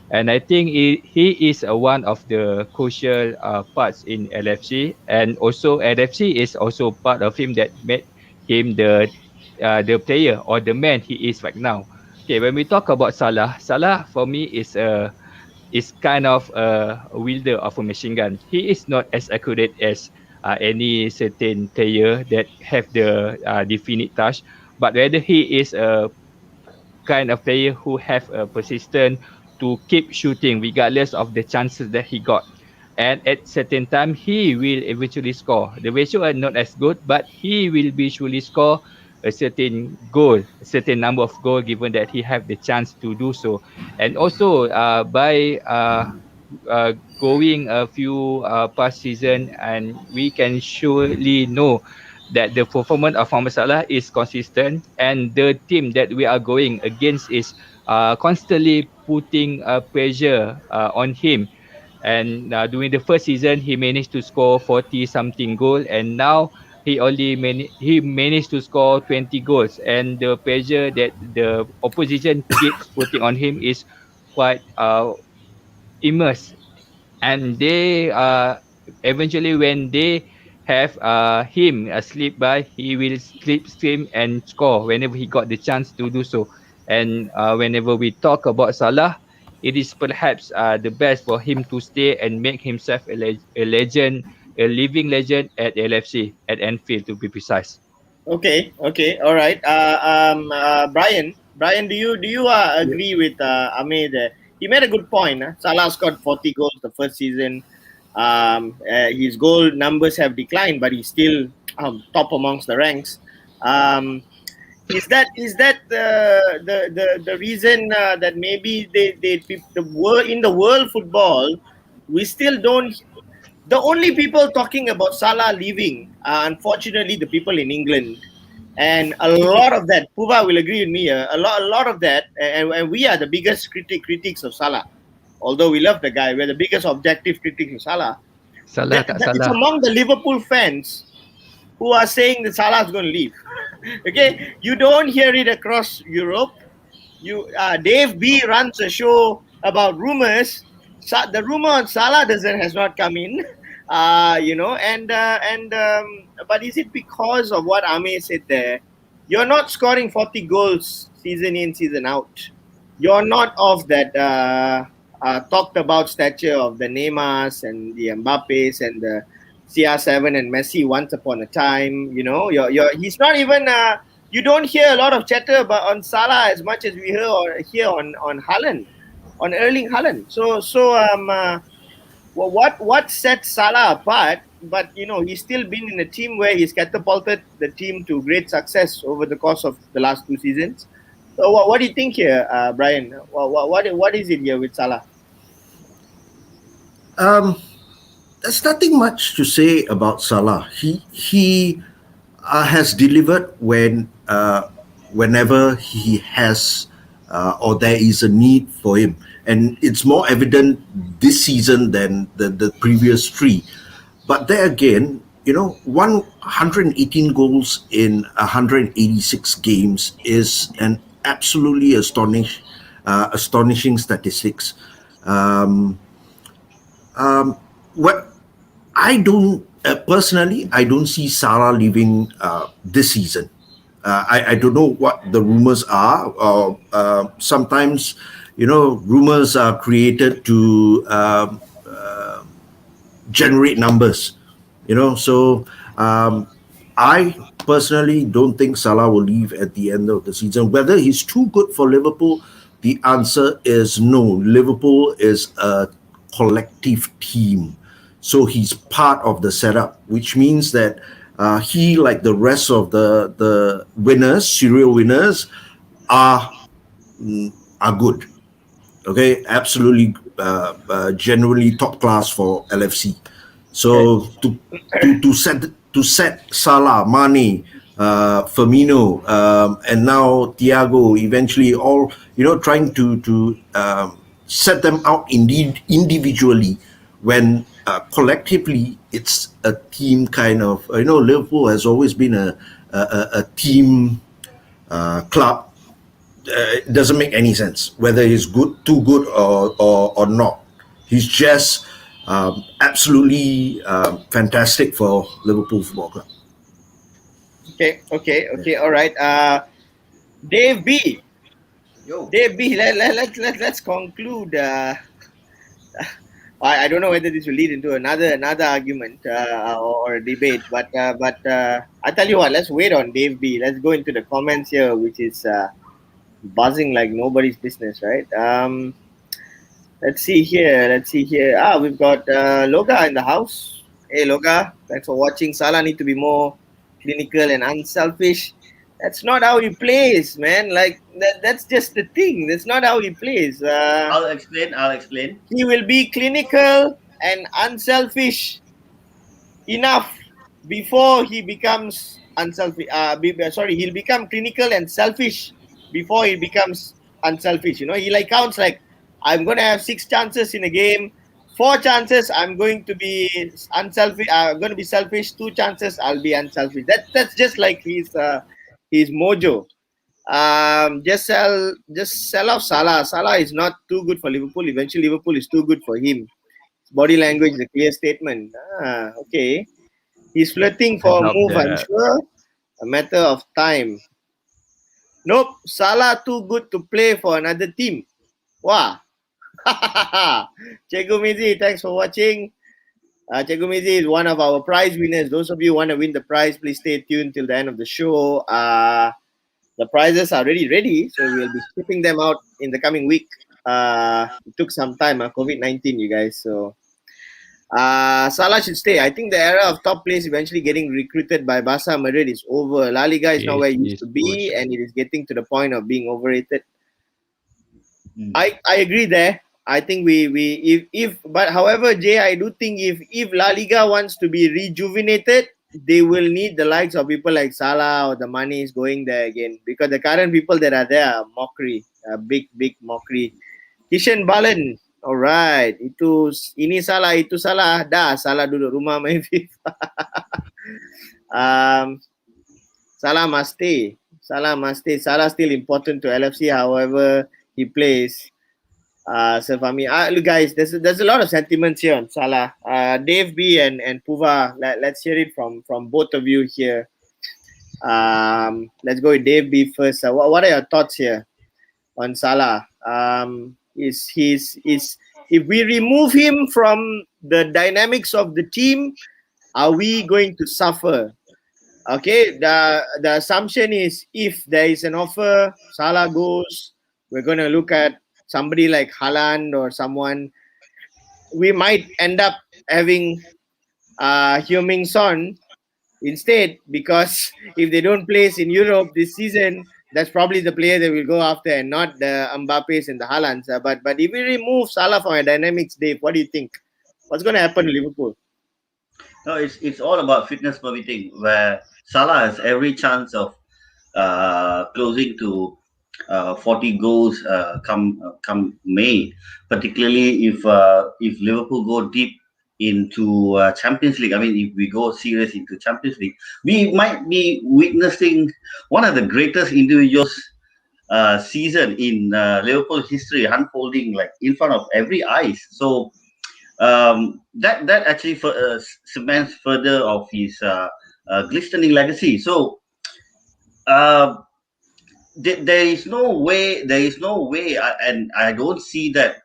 And I think he is one of the crucial parts in LFC, and also LFC is also part of him that made him the player or the man he is right now. Okay, when we talk about Salah, Salah for me is kind of a wielder of a machine gun. He is not as accurate as any certain player that have the definite touch, but rather he is a kind of player who have a persistent to keep shooting regardless of the chances that he got. And at certain time, he will eventually score. The ratio are not as good, but he will be surely score a certain goal, a certain number of goal, given that he have the chance to do so. And also by going a few past season, and we can surely know that the performance of Mohamed Salah is consistent, and the team that we are going against is constantly putting pressure on him. And during the first season, he managed to score 40 something goal, and now he managed to score 20 goals. And the pressure that the opposition keeps putting on him is quite immense. And they eventually, when they have him slip by, he will slip stream and score whenever he got the chance to do so. And whenever we talk about Salah, it is perhaps the best for him to stay and make himself a legend, a living legend at LFC, at Anfield to be precise. Okay, all right. Brian, do you agree with Amir there? He made a good point. Salah scored 40 goals the first season. His goal numbers have declined, but he's still top amongst the ranks. Is that the reason that maybe in the world football we still don't. The only people talking about Salah leaving are unfortunately the people in England. And a lot of that, Puba will agree with me, a lot of that, and we are the biggest critics of Salah. Although we love the guy, we're the biggest objective critics of Salah. Salah tak It's salah. among the Liverpool fans who are saying that Salah is going to leave. Okay, you don't hear it across Europe. Dave B runs a show about rumors. The rumor on Salah has not come in. But is it because of what Amir said there? You're not scoring 40 goals season in, season out. You're not of that talked about stature of the Neymars and the Mbappes and the CR7 and Messi once upon a time. You know, he's not even. You don't hear a lot of chatter about on Salah as much as we hear on Haaland, on Erling Haaland. Well, what sets Salah apart? But he's still been in a team where he's catapulted the team to great success over the course of the last 2 seasons. So what do you think here, Brian? What is it here with Salah? There's nothing much to say about Salah. He has delivered whenever he has or there is a need for him, and it's more evident this season than the previous 3. But there again, 118 goals in 186 games is an absolutely astonishing statistics. What I don't personally, I don't see Salah leaving this season. I don't know what the rumors are. Sometimes, rumors are created to generate numbers. So I personally don't think Salah will leave at the end of the season. Whether he's too good for Liverpool, the answer is no. Liverpool is a collective team. So he's part of the setup, which means that he, like the rest of the winners, serial winners, are good. Okay, absolutely, genuinely top class for LFC. So to set Salah, Mane, Firmino, and now Thiago, eventually all trying to set them out indeed individually when collectively it's a team kind of. Liverpool has always been a team club. It doesn't make any sense whether he's too good or not. He's just absolutely fantastic for Liverpool Football Club. Okay, all right. Dave B. Dave B. Let's conclude. I don't know whether this will lead into another argument or a debate, but I tell you what, let's wait on Dave B. Let's go into the comments here, which is buzzing like nobody's business, right? Let's see here. We've got Loga in the house. Hey Loga, thanks for watching. Salah need to be more clinical and unselfish. That's not how he plays, man. Like that's just the thing. That's not how he plays. I'll explain. He will be clinical and unselfish enough before he becomes unselfish. He'll become clinical and selfish before he becomes unselfish. He counts like, I'm going to have 6 chances in a game. 4 chances, I'm going to be unselfish. I'm going to be selfish. 2 chances, I'll be unselfish. That's just like his mojo. Just sell off Salah. Salah is not too good for Liverpool. Eventually, Liverpool is too good for him. Body language is a clear statement. Okay. He's flirting for a move, I'm sure. A matter of time. Nope. Salah too good to play for another team. Wow. Cikgu Mizi, thanks for watching. Cikgu Mizi is one of our prize winners. Those of you who want to win the prize, please stay tuned till the end of the show. The prizes are already ready, so we'll be shipping them out in the coming week. It took some time, COVID-19, you guys. So Salah should stay. I think the era of top players eventually getting recruited by Barca Madrid is over. La Liga is not where it used to be, and it is getting to the point of being overrated. I agree there. I think but however, Jay, I do think if La Liga wants to be rejuvenated, they will need the likes of people like Salah or the Manes going there again, because the current people that are there are mockery, big mockery. Kishan Balan, alright, ini Salah, dah Salah duduk rumah main FIFA. Salah must stay. Salah still important to LFC, however he plays. So for me, look guys, there's a lot of sentiments here on Salah. Dave B and Puva, let's hear it from both of you here. Let's go with Dave B first. What are your thoughts here on Salah? If we remove him from the dynamics of the team, Are we going to suffer? Okay, the assumption is if there is an offer, Salah goes, we're going to look at somebody like Haaland or someone. We might end up having Heung-min Son instead, because if they don't place in Europe this season, that's probably the player they will go after and not the Mbappes and the Haalands. But if we remove Salah from a dynamics, Dave, what do you think? What's going to happen to Liverpool? No, it's all about fitness permitting, where Salah has every chance of closing to 40 goals come May, particularly if Liverpool go deep into Champions League. I mean, if we go serious into Champions League, we might be witnessing one of the greatest individuals season in Liverpool history unfolding like in front of every eyes. So that actually cements further of his glistening legacy. So there is no way, and I don't see that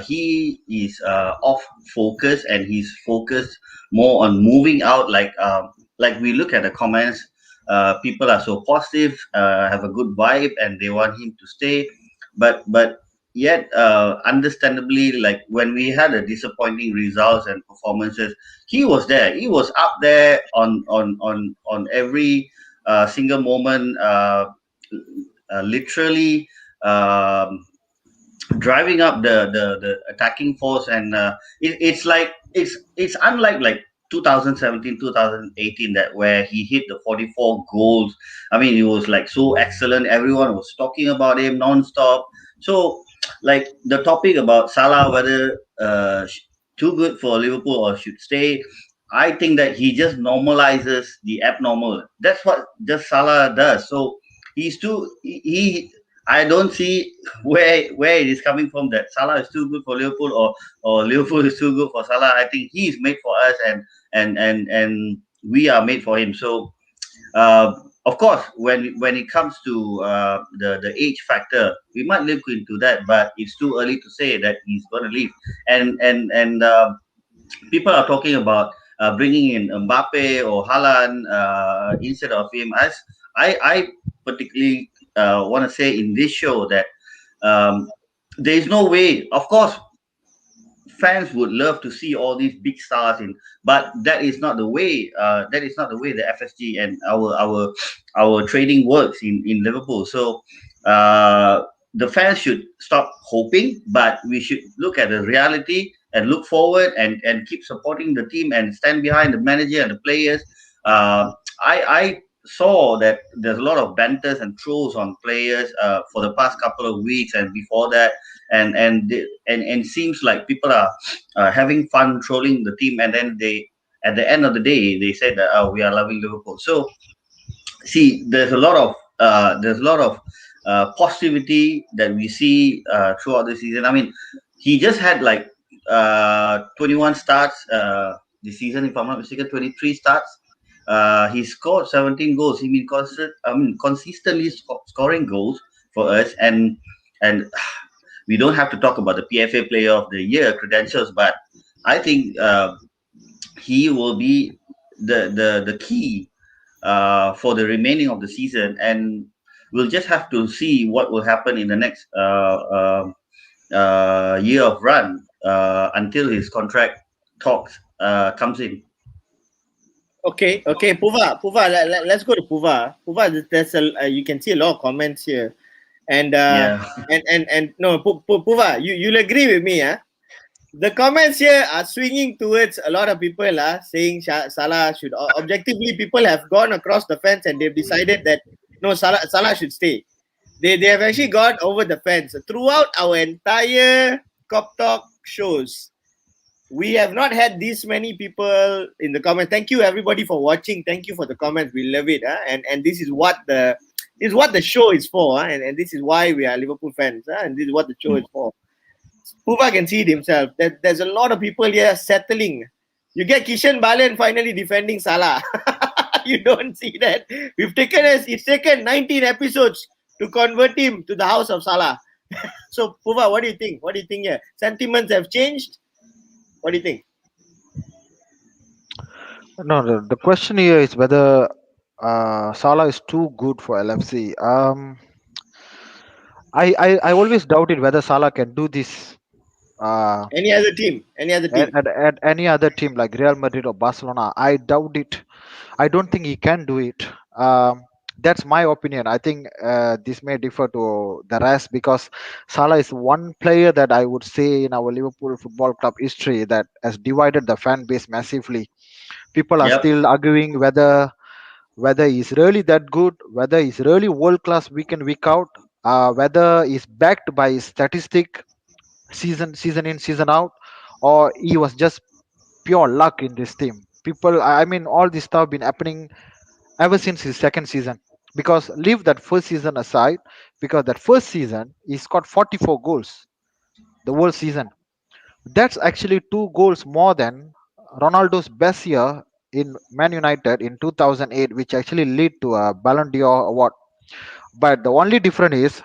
he is off focus, and he's focused more on moving out. Like we look at the comments, people are so positive, have a good vibe, and they want him to stay, but yet understandably, like when we had a disappointing results and performances, he was there, he was up there on every single moment, literally driving up the attacking force, and it's unlike like 2017 2018, that where he hit the 44 goals. I mean, it was like so excellent, everyone was talking about him non-stop. So like the topic about Salah, whether too good for Liverpool or should stay, I think that he just normalizes the abnormal. That's what just Salah does. So he's too he I don't see where it is coming from, that Salah is too good for Liverpool, or Liverpool is too good for Salah. I think he is made for us, and we are made for him. So of course, when it comes to the age factor, we might look into that, but it's too early to say that he's going to leave. And people are talking about bringing in Mbappe or Haaland instead of him. As I particularly want to say in this show that there is no way. Of course, fans would love to see all these big stars in, but that is not the way. That is not the way the FSG and our trading works in Liverpool. So the fans should stop hoping, but we should look at the reality and look forward and keep supporting the team and stand behind the manager and the players. I saw that there's a lot of banters and trolls on players for the past couple of weeks and before that, and seems like people are having fun trolling the team, and then they, at the end of the day, they said that, oh, we are loving Liverpool. So see, there's a lot of positivity that we see throughout the season. I mean, he just had like 21 starts this season, if I'm not mistaken, 23 starts. He scored 17 goals. He been consistently scoring goals for us, and we don't have to talk about the PFA Player of the Year credentials, but I think he will be the key for the remaining of the season, and we'll just have to see what will happen in the next year of run until his contract talks comes in. Okay, Puva, let's go to Puva. Puva, there's you can see a lot of comments here, and no, Puva, you'll agree with me, the comments here are swinging towards a lot of people saying Salah should, objectively, people have gone across the fence and they've decided that no, Salah should stay. They have actually gone over the fence throughout our entire KOPTALK shows. We have not had this many people in the comments. Thank you everybody for watching. Thank you for the comments. We love it. And this is what the show is for. And this is why we are Liverpool fans. And this is what the show is for. Puva can see it himself. There's a lot of people here settling. You get Kishan Balan finally defending Salah. You don't see that. It's taken 19 episodes to convert him to the house of Salah. So Puva, what do you think? What do you think here? Sentiments have changed? What do you think? No, the question here is whether Salah is too good for LFC. I always doubted whether Salah can do this uh, Any other team? Any other team? at any other team like Real Madrid or Barcelona. I doubt it. I don't think he can do it. That's my opinion. I think this may differ to the rest because Salah is one player that I would say in our Liverpool Football Club history that has divided the fan base massively. People are Yep. still arguing whether he's really that good, whether he's really world class week in week out, whether he's backed by his statistic season in season out, or he was just pure luck in this team. People, I mean, all this stuff been happening ever since his second season. Because leave that first season aside, because that first season he scored 44 goals the whole season. That's actually 2 goals more than Ronaldo's best year in Man United in 2008, which actually lead to a Ballon d'Or award. But the only difference is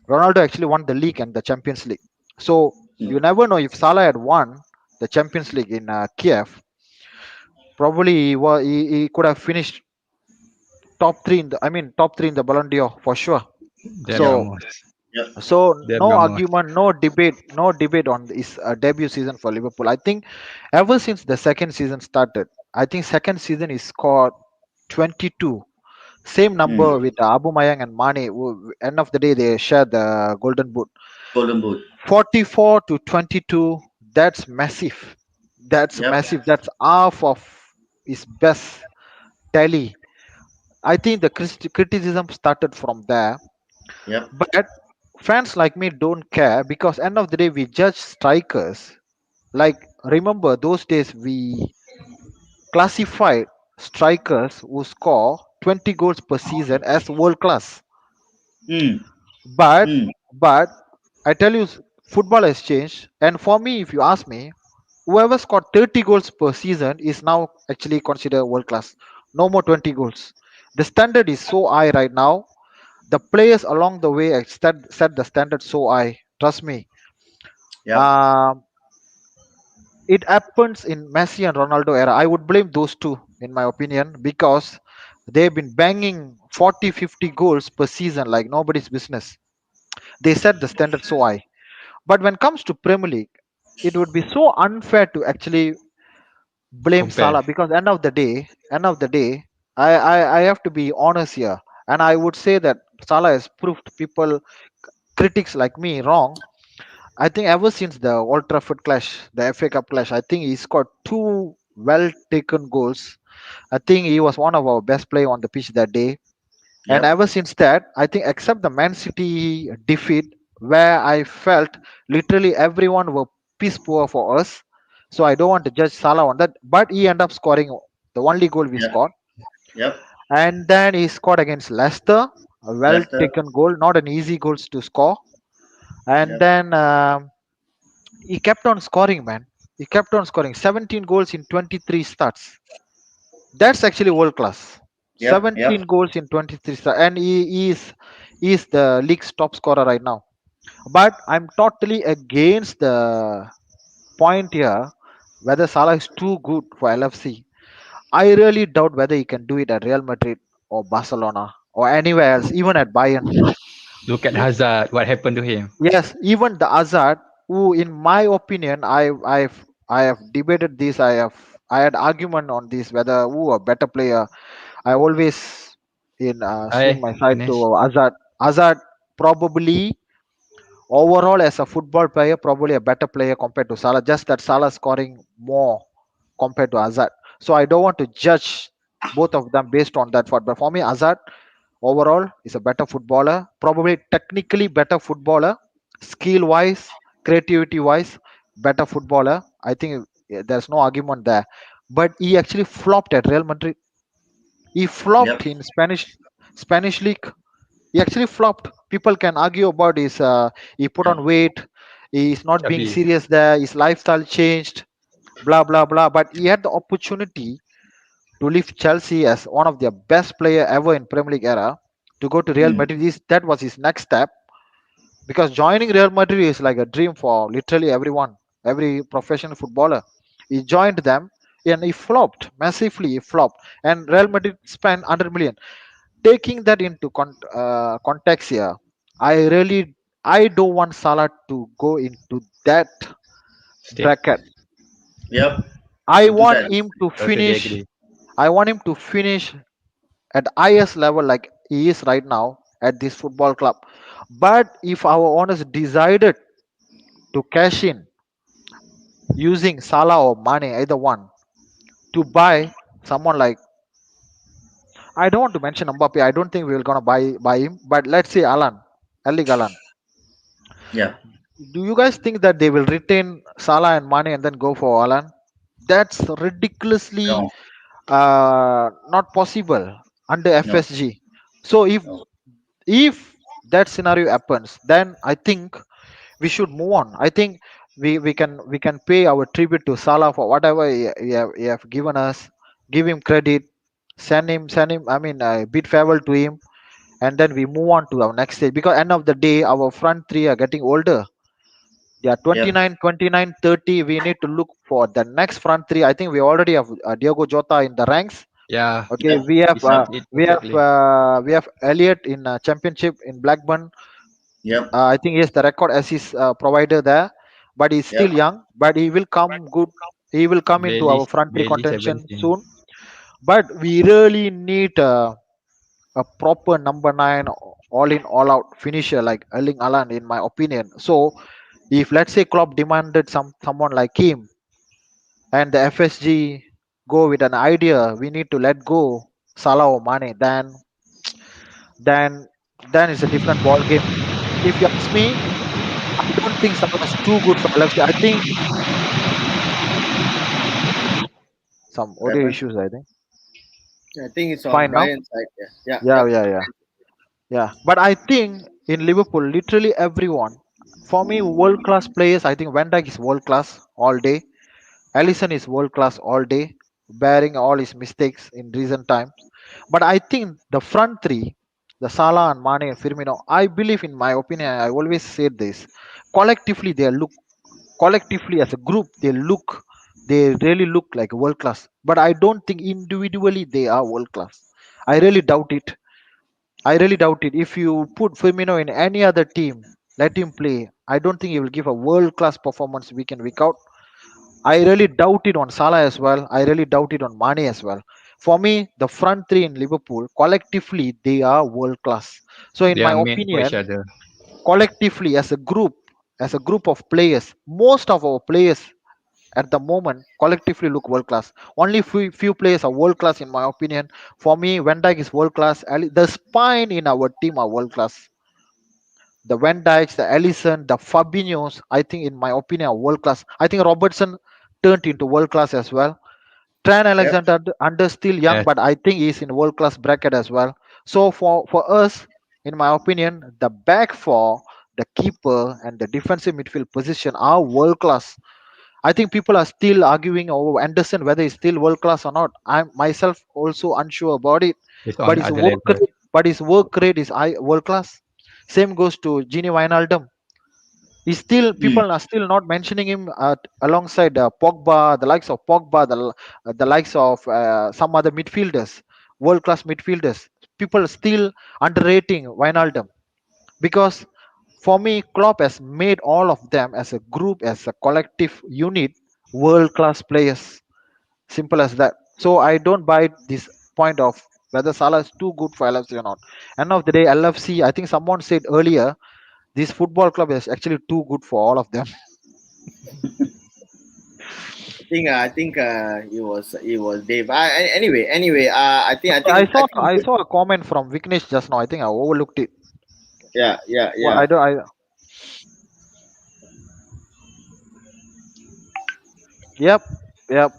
Ronaldo actually won the league and the Champions League. So you never know if Salah had won the Champions League in Kiev. Probably he could have finished top three in the I mean top three in the Ballon d'Or for sure. Then Yep. So Ramos. Yep. Then no Ramos. argument, no debate on his debut season for Liverpool. I think ever since the second season started, I think second season he scored 22, same number Mm. with Abu Mayang and Mane. Who, end of the day, they share the golden boot. Golden boot. 44 to 22. That's massive. That's Yep. massive. That's half of his best tally. I think the criticism started from there. Yep. But fans like me don't care because end of the day we judge strikers. Like remember those days we classified strikers who score 20 goals per season as world class. Mm. But Mm. but I tell you, football has changed. And for me, if you ask me, whoever scored 30 goals per season is now actually considered world class. No more 20 goals. The standard is so high right now. The players along the way have set the standard so high. Trust me. Yep. Um, it happens in Messi and Ronaldo era. I would blame those two, in my opinion, because they've been banging 40, 50 goals per season like nobody's business. They set the standard so high. But when it comes to Premier League, it would be so unfair to actually blame Compare. Salah because end of the day, I have to be honest here. And I would say that Salah has proved people, critics like me, wrong. I think ever since the Old Trafford clash, the FA Cup clash, I think he scored two well taken goals. I think he was one of our best players on the pitch that day. And Yep. ever since that, I think except the Man City defeat, where I felt literally everyone were piss poor for us. So I don't want to judge Salah on that. But he ended up scoring the only goal we Yep. scored. Yep. And then he scored against Leicester, a well Leicester. taken goal, not an easy goals to score. And Yep. then he kept on scoring, man. He kept on scoring 17 goals in 23 starts. That's actually world class. Yep. Yep. 17 goals in 23 starts. And he is the league's top scorer right now. But I'm totally against the point here whether Salah is too good for LFC. I really doubt whether he can do it at Real Madrid or Barcelona or anywhere else, even at Bayern. Look at Hazard. What happened to him? Yes, even the Hazard, who, in my opinion, I have debated this. I had argument on this whether who a better player. I always in swing Hi, my side Ganesh. to Hazard. Hazard probably overall as a football player, probably a better player compared to Salah. Just that Salah scoring more compared to Hazard. So I don't want to judge both of them based on that. But for me, Hazard overall is a better footballer, probably technically better footballer, skill wise, creativity wise, better footballer. I think there's no argument there. But he actually flopped at Real Madrid. He Yep. flopped in Spanish league. He actually flopped. People can argue about his he put Yep. on weight, he's not being Chubby. serious there, his lifestyle changed, blah blah blah. But he had the opportunity to lift Chelsea as one of their best player ever in Premier League era to go to Real Mm. Madrid. That was his next step because joining Real Madrid is like a dream for literally everyone, every professional footballer. He joined them and he flopped massively. He flopped, and Real Madrid spent 100 million. Taking that into context here, I don't want Salah to go into that Step. bracket. Yep. I Into want that. him to Totally finish. agree. I want him to finish at highest level like he is right now at this football club. But if our owners decided to cash in using Salah or Mane, either one, to buy someone like, I don't want to mention Mbappe. I don't think we're gonna buy him. But let's say Alan, Erling Alan. Yeah. Do you guys think that they will retain Salah and Mane and then go for Alan? That's ridiculously No. not possible under No. FSG. So No. if that scenario happens, then I think we should move on. I think we can pay our tribute to Salah for whatever he have given us. Give him credit. Send him. I mean, bid farewell to him, and then we move on to our next stage. Because end of the day, our front three are getting older. They are Yep. 29, 29, 30. We need to look for the next front three. I think we already have Diogo Jota in the ranks. Yeah, Okay, Yep. we have he summed it perfectly. Elliot in Championship in Blackburn. Yep. I think he has the record assist provider there, but he's still Yep. young. But he will come good. He will come into Barely, our front three barely contention 17. soon. But we really need a proper number nine, all in, all out finisher like Erling Haaland, in my opinion. So if let's say Klopp demanded someone like him, and the FSG go with an idea, we need to let go Salah or Mane, then then it's a different ball game. If you ask me, I don't think Salah is too good for LFC. I think some What audio happened? issues. I think I think it's on fine now. Brian's side. Yeah, yeah, Yeah, yeah. yeah, yeah, yeah. But I think in Liverpool, literally everyone, for me, world class players. I think Van Dijk is world class all day. Alisson is world class all day, bearing all his mistakes in recent times. But I think the front three, the Salah and Mane and Firmino, I believe, in my opinion, I always said this, collectively collectively as a group, they really look like world class. But I don't think individually they are world class. I really doubt it. I really doubt it. If you put Firmino in any other team, let him play, I don't think he will give a world class performance week in, week out. I really doubt it on Salah as well. I really doubt it on Mane as well. For me, the front three in Liverpool, collectively, they are world class. So, in They my are meant for each opinion, other. collectively, as a group of players, most of our players at the moment collectively look world class. Only few players are world class, in my opinion. For me, Van Dijk is world class. The spine in our team are world class. The Van Dijks, the Ellison, the Fabinhos, I think, in my opinion, are world class. I think Robertson turned into world class as well. Trent Yep. Alexander under still young, Yes, but I think he's in world class bracket as well. So for us, in my opinion, the back four, the keeper, and the defensive midfield position are world class. I think people are still arguing over Anderson whether he's still world class or not. I'm myself also unsure about it. it's But on his other work level. rate, is world class. Same goes to Gini Wijnaldum. He's still, Mm. people are still not mentioning him alongside Pogba, the likes of Pogba, the likes of some other midfielders, world class midfielders. People are still underrating Wijnaldum because for me, Klopp has made all of them as a group, as a collective unit, world class players. Simple as that. So I don't buy this point of whether Salah is too good for LFC or not. End of the day, LFC, I think someone said earlier, this football club is actually too good for all of them. I think it was Dave. Anyway. I saw a comment from Viknesh just now. I think I overlooked it. Yeah, yeah, Well, yeah. I don't. Yep, yep.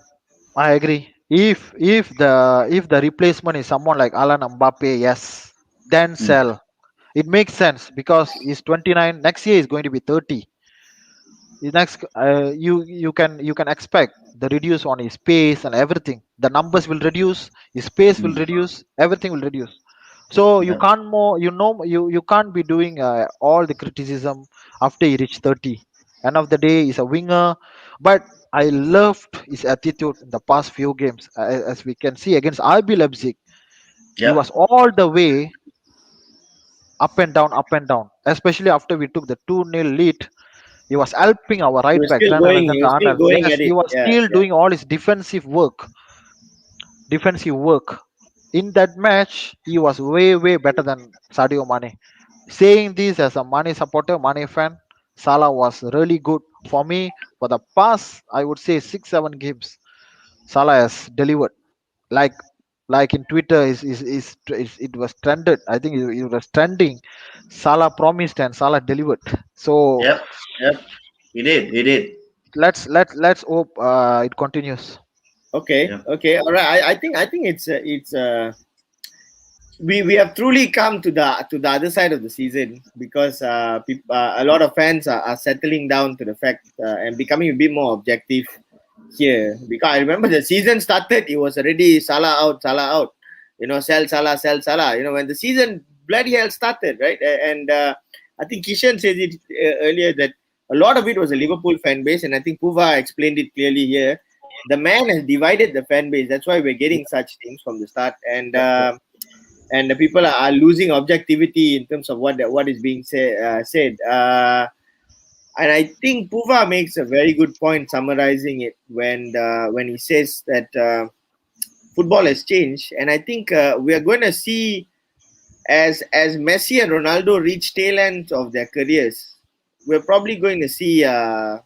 I agree. If the replacement is someone like Alan Mbappe, yes, then Mm. sell. It makes sense because he's 29. Next year is going to be 30. Next, you can expect the reduce on his pace and everything. The numbers will reduce, his pace will Mm. reduce, everything will reduce. So you Yep. can't more, you can't be doing all the criticism after he reach 30. End of the day, he's a winger, but I loved his attitude in the past few games. As we can see against RB Leipzig, he Yep. was all the way up and down. Especially after we took the 2-0 lead, he was helping our He right was back, still Trent going. He was still Alexander-Arnold. going Yes, at he it. was Yeah, still yeah. doing all his defensive work. In that match, he was way better than Sadio Mane. Saying this as a Mane supporter, Mane fan, Salah was really good for me. For the past, I would say 6-7 games, Salah has delivered. Like like in Twitter, it was trended. I think it was trending. Salah promised and Salah delivered. So Yep. Yep. He did. He did. let's hope it continues. Okay, Yep. okay, all right. I think it's we have truly come to the other side of the season because a lot of fans are settling down to the fact and becoming a bit more objective here. Because I remember the season started, it was already Salah out, Salah out. You know, sell Salah, sell Salah. You know, when the season bloody hell started, right? And I think Kishan said it earlier that a lot of it was a Liverpool fan base, and I think Puva explained it clearly here. The man has divided the fan base. That's why we're getting such things from the start, and the people are losing objectivity in terms of what is being said. And I think Puva makes a very good point summarizing it when he says that football has changed, and I think we are going to see as Messi and Ronaldo reach tail ends of their careers, we're probably going to see a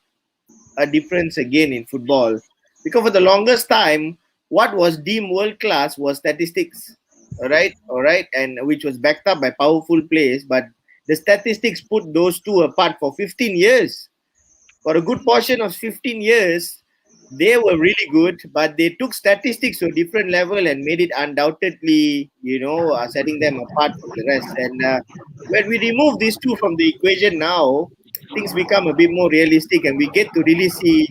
difference again in football, because for the longest time, what was deemed world class was statistics, all right, and which was backed up by powerful players, but the statistics put those two apart for 15 years. For a good portion of 15 years, they were really good, but they took statistics to a different level and made it undoubtedly, setting them apart from the rest. And when we remove these two from the equation now, things become a bit more realistic, and we get to really see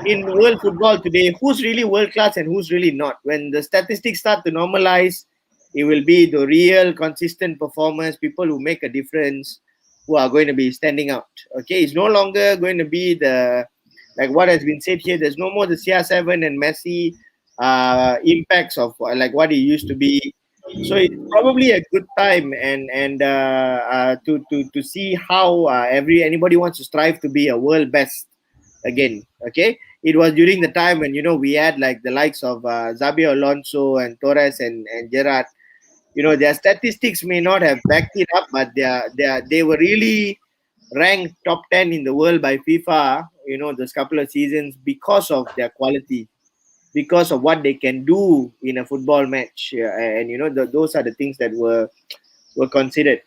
in world football today who's really world class and who's really not. When the statistics start to normalize, it will be the real consistent performers, people who make a difference, who are going to be standing out. Okay, it's no longer going to be the, like what has been said here, there's no more the CR7 and Messi impacts of like what it used to be. So it's probably a good time and to see how anybody wants to strive to be a world best again. Okay, it was during the time when we had like the likes of Xabi Alonso and Torres and Gerrard. Their statistics may not have backed it up, but they were really ranked top 10 in the world by FIFA, those couple of seasons, because of their quality, because of what they can do in a football match. And those are the things that were considered.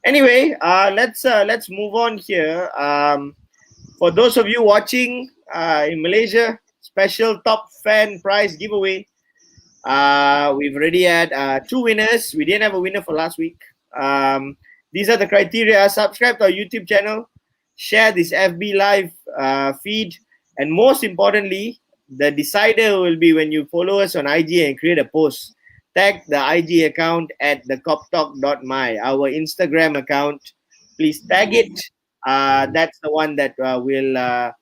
Anyway, let's move on here. For those of you watching in Malaysia, special top fan prize giveaway. We've already had 2 winners. We didn't have a winner for last week. These are the criteria. Subscribe to our YouTube channel, share this FB Live feed, and most importantly, the decider will be when you follow us on IG and create a post. Tag the IG account at the KOPTALK.my, our Instagram account. Please tag it. That's the one that will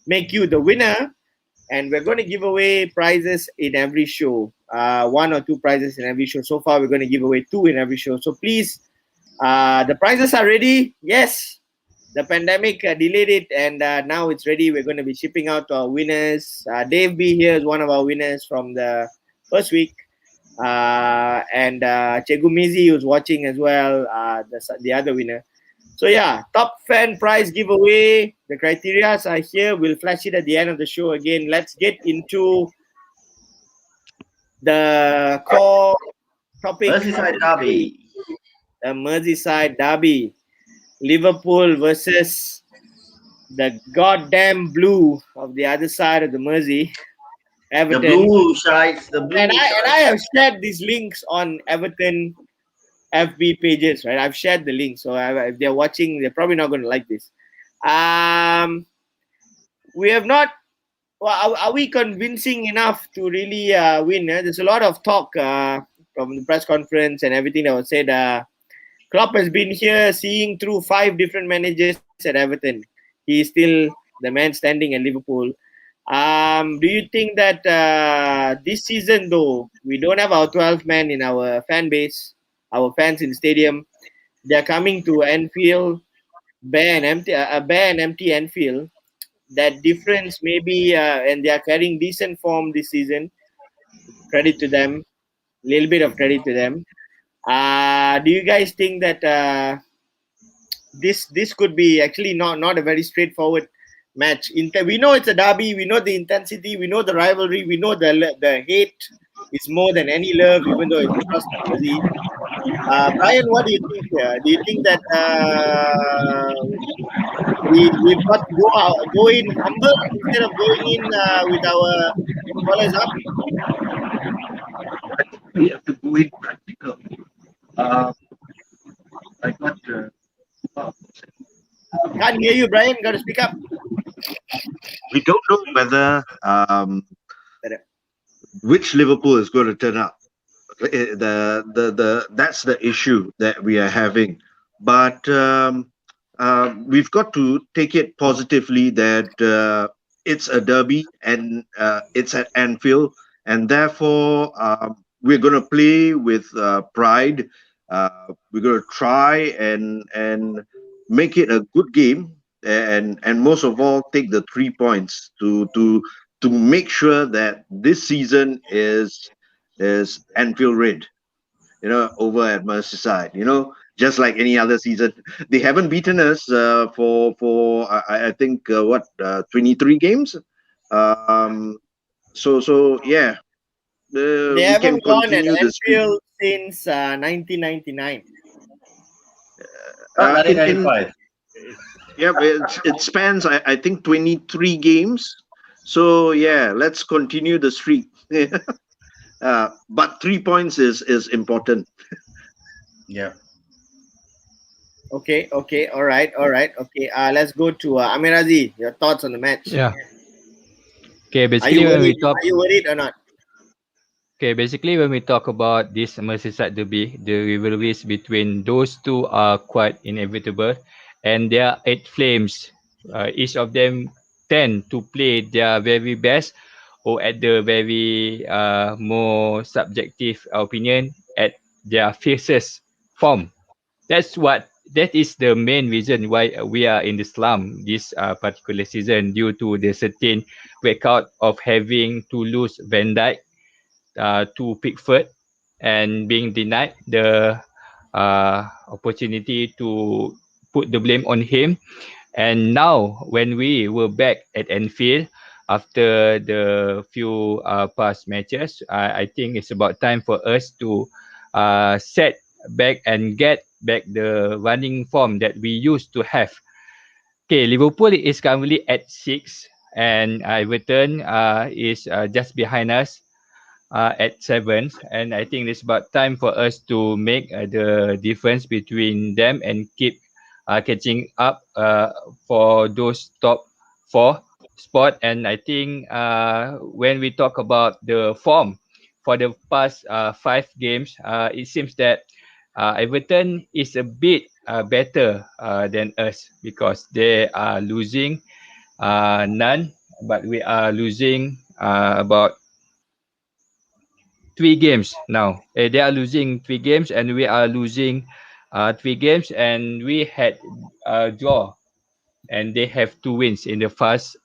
make you the winner. And we're going to give away prizes in every show. 1 or 2 prizes in every show. So far, we're going to give away 2 in every show. So please, the prizes are ready. Yes, the pandemic delayed it, and now it's ready. We're going to be shipping out to our winners. Dave B here is one of our winners from the first week. And Chegu Mizi, who's watching as well, the other winner. So yeah, top fan prize giveaway. The criteria are here. We'll flash it at the end of the show again. Let's get into the core topic. Merseyside Derby. The Merseyside Derby. Liverpool versus the goddamn blue of the other side of the Mersey. Everton. The blue shites. The blue And shites. I have shared these links on Everton FB pages, right? I've shared the link, so if they're watching, they're probably not going to like this. We have not. Well, are we convincing enough to really win? There's a lot of talk from the press conference and everything that was said. Klopp has been here, seeing through 5 different managers at Everton. He is still the man standing at Liverpool. Do you think that this season, though, we don't have our 12 men in our fan base, our fans in the stadium, they're coming to Anfield, bare and empty Anfield. That difference maybe, and they are carrying decent form this season. Credit to them, little bit of credit to them. Do you guys think that this could be actually not a very straightforward match? We know it's a derby. We know the intensity. We know the rivalry. We know the hate is more than any love, even though it's across the jersey. Brian, what do you think here? Do you think that we've got to go in humble instead of going in with our collars up? We have to go in practical. I got Can't hear you, Brian. Got to speak up. We don't know whether which Liverpool is going to turn up. That's the issue that we are having. But we've got to take it positively that it's a derby and it's at Anfield, and therefore we're going to play with pride. We're going to try and make it a good game, and most of all take the 3 points to make sure that this season is Anfield red, over at Merseyside, just like any other season. They haven't beaten us for I think 23 games. So yeah, They we haven't can gone at continue the streak. Anfield since 1999. In 1995. Yeah, it spans I think 23 games. So yeah, let's continue the streak. But 3 points is important. Yeah. Okay, all right. Okay, let's go to Amirazi. Your thoughts on the match? Yeah. Okay, Are basically you when we worried? talk Are you worried or not? Okay, basically when we talk about this Merseyside derby, the rivalries between those two are quite inevitable, and there are 8 flames. Each of them tend to play their very best, or at the very more subjective opinion, at their fiercest form. That is the main reason why we are in the slump this particular season, due to the certain record of having to lose Van Dijk to Pickford and being denied the opportunity to put the blame on him. And now, when we were back at Anfield after the few past matches, I think it's about time for us to set back and get back the running form that we used to have. Okay, Liverpool is currently at 6, and Everton is just behind us at 7th, and I think it's about time for us to make the difference between them and keep catching up for those top 4 spot. And I think when we talk about the form for the past 5 games, it seems that Everton is a bit better than us, because they are losing none, but we are losing about 3 games now. They are losing 3 games, and we are losing 3 games, and we had a draw, and they have 2 wins in the past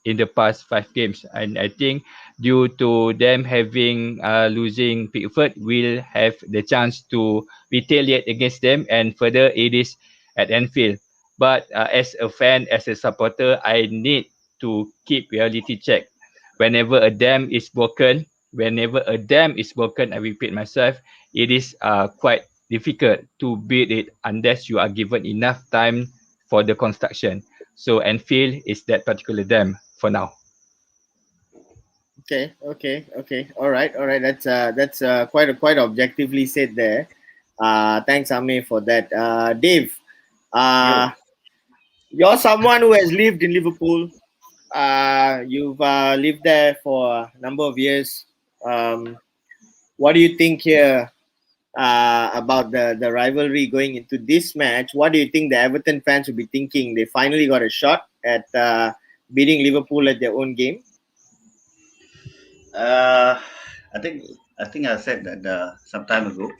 5 games. And I think due to them having losing Pickford, we'll have the chance to retaliate against them, and further it is at Anfield. But as a fan, as a supporter, I need to keep reality check. Whenever a dam is broken, I repeat myself, it is quite difficult to build it unless you are given enough time for the construction. So Anfield is that particular dam for now. Okay. All right. That's quite objectively said there. Thanks, Amir, for that. Dave, you're someone who has lived in Liverpool. You've lived there for a number of years. What do you think here about the rivalry going into this match? What do you think the Everton fans will be thinking? They finally got a shot at beating Liverpool at their own game. I think I said that some time ago.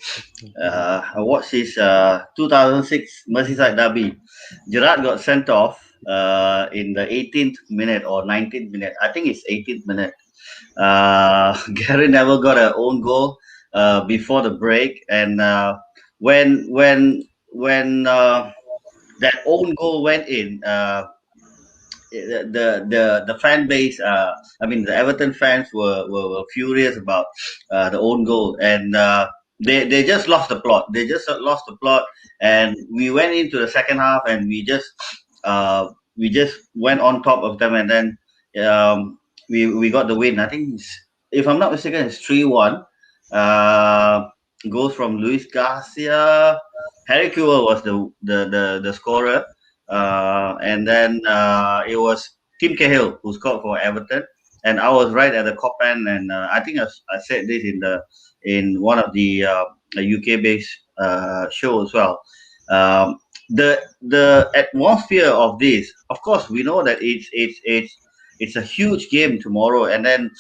I watched his 2006 Merseyside Derby. Gerrard got sent off in the 18th minute or 19th minute. I think it's 18th minute. Gary Neville got an own goal before the break, and when that own goal went in, the fan base, I mean the Everton fans were furious about the own goal, and they just lost the plot. They just lost the plot, and we went into the second half, and we just went on top of them, and then we got the win. I think if I'm not mistaken, it's 3-1. Goals from Luis Garcia. Harry Kewell was the scorer. And then it was Tim Cahill who scored for Everton, and I was right at the top end. And I think I said this in one of the UK based show as well. The atmosphere of this, of course, we know that it's a huge game tomorrow, and then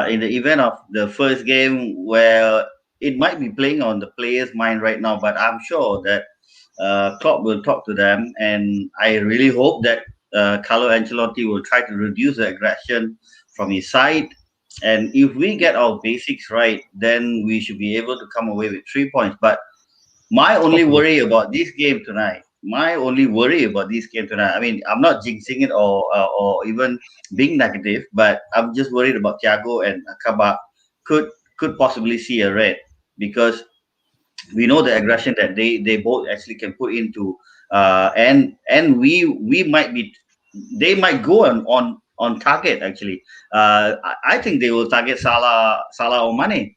in the event of the first game where it might be playing on the player's mind right now, but I'm sure that Klopp will talk to them, and I really hope that Carlo Ancelotti will try to reduce the aggression from his side. And if we get our basics right, then we should be able to come away with 3 points. But my only worry about this game tonight, I mean, I'm not jinxing it or even being negative, but I'm just worried about Thiago and Kabak could possibly see a red, because we know the aggression that they both actually can put into, and we might be, they might go on target actually. I think they will target Salah or Mane.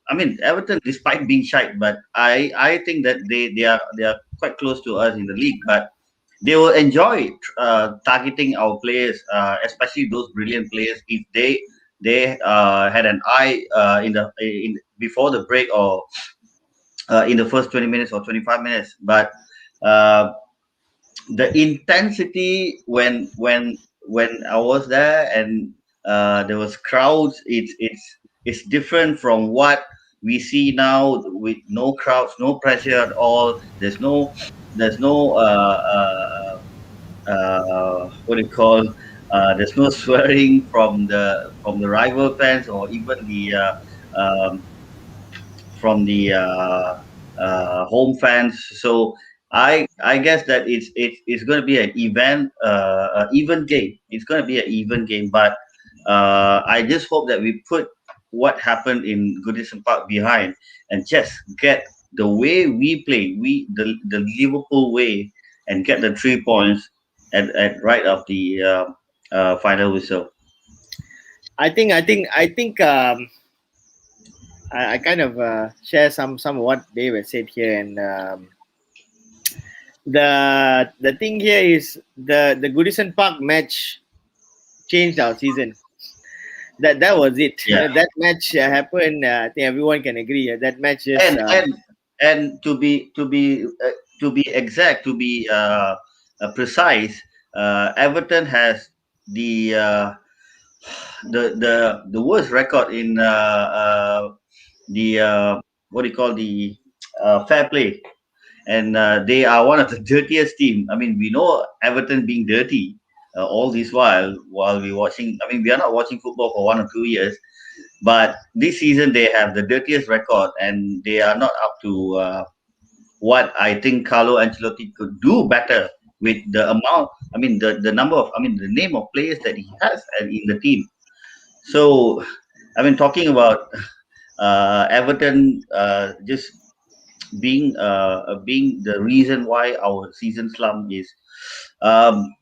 I mean, Everton, despite being shy, but I think that they are quite close to us in the league, but they will enjoy targeting our players, especially those brilliant players, if they had an eye in before the break, or in the first 20 minutes or 25 minutes. But uh, the intensity when I was there, and there was crowds, it's different from what we see now, with no crowds, no pressure at all. There's no what do you call, there's no swearing from the rival fans, or even from the home fans. So I guess that it's going to be an even game. It's going to be an even game, but I just hope that we put what happened in Goodison Park behind, and just get the way we play, the Liverpool way, and get the 3 points at right of the final whistle. I think I kind of share some of what Dave has said here, and the thing here is the Goodison Park match changed our season. That was it. Yeah. That match happened. I think everyone can agree. That match is And to be exact, to be precise, Everton has the the worst record in the what do you call, the fair play, and they are one of the dirtiest team. I mean, we know Everton being dirty all this while we watching. I mean, we are not watching football for 1 or 2 years, but this season they have the dirtiest record, and they are not up to what I think Carlo Ancelotti could do better with the amount. I mean, the number of, I mean, the name of players that he has in the team. So, I mean, talking about Everton just being the reason why our season slump is, um,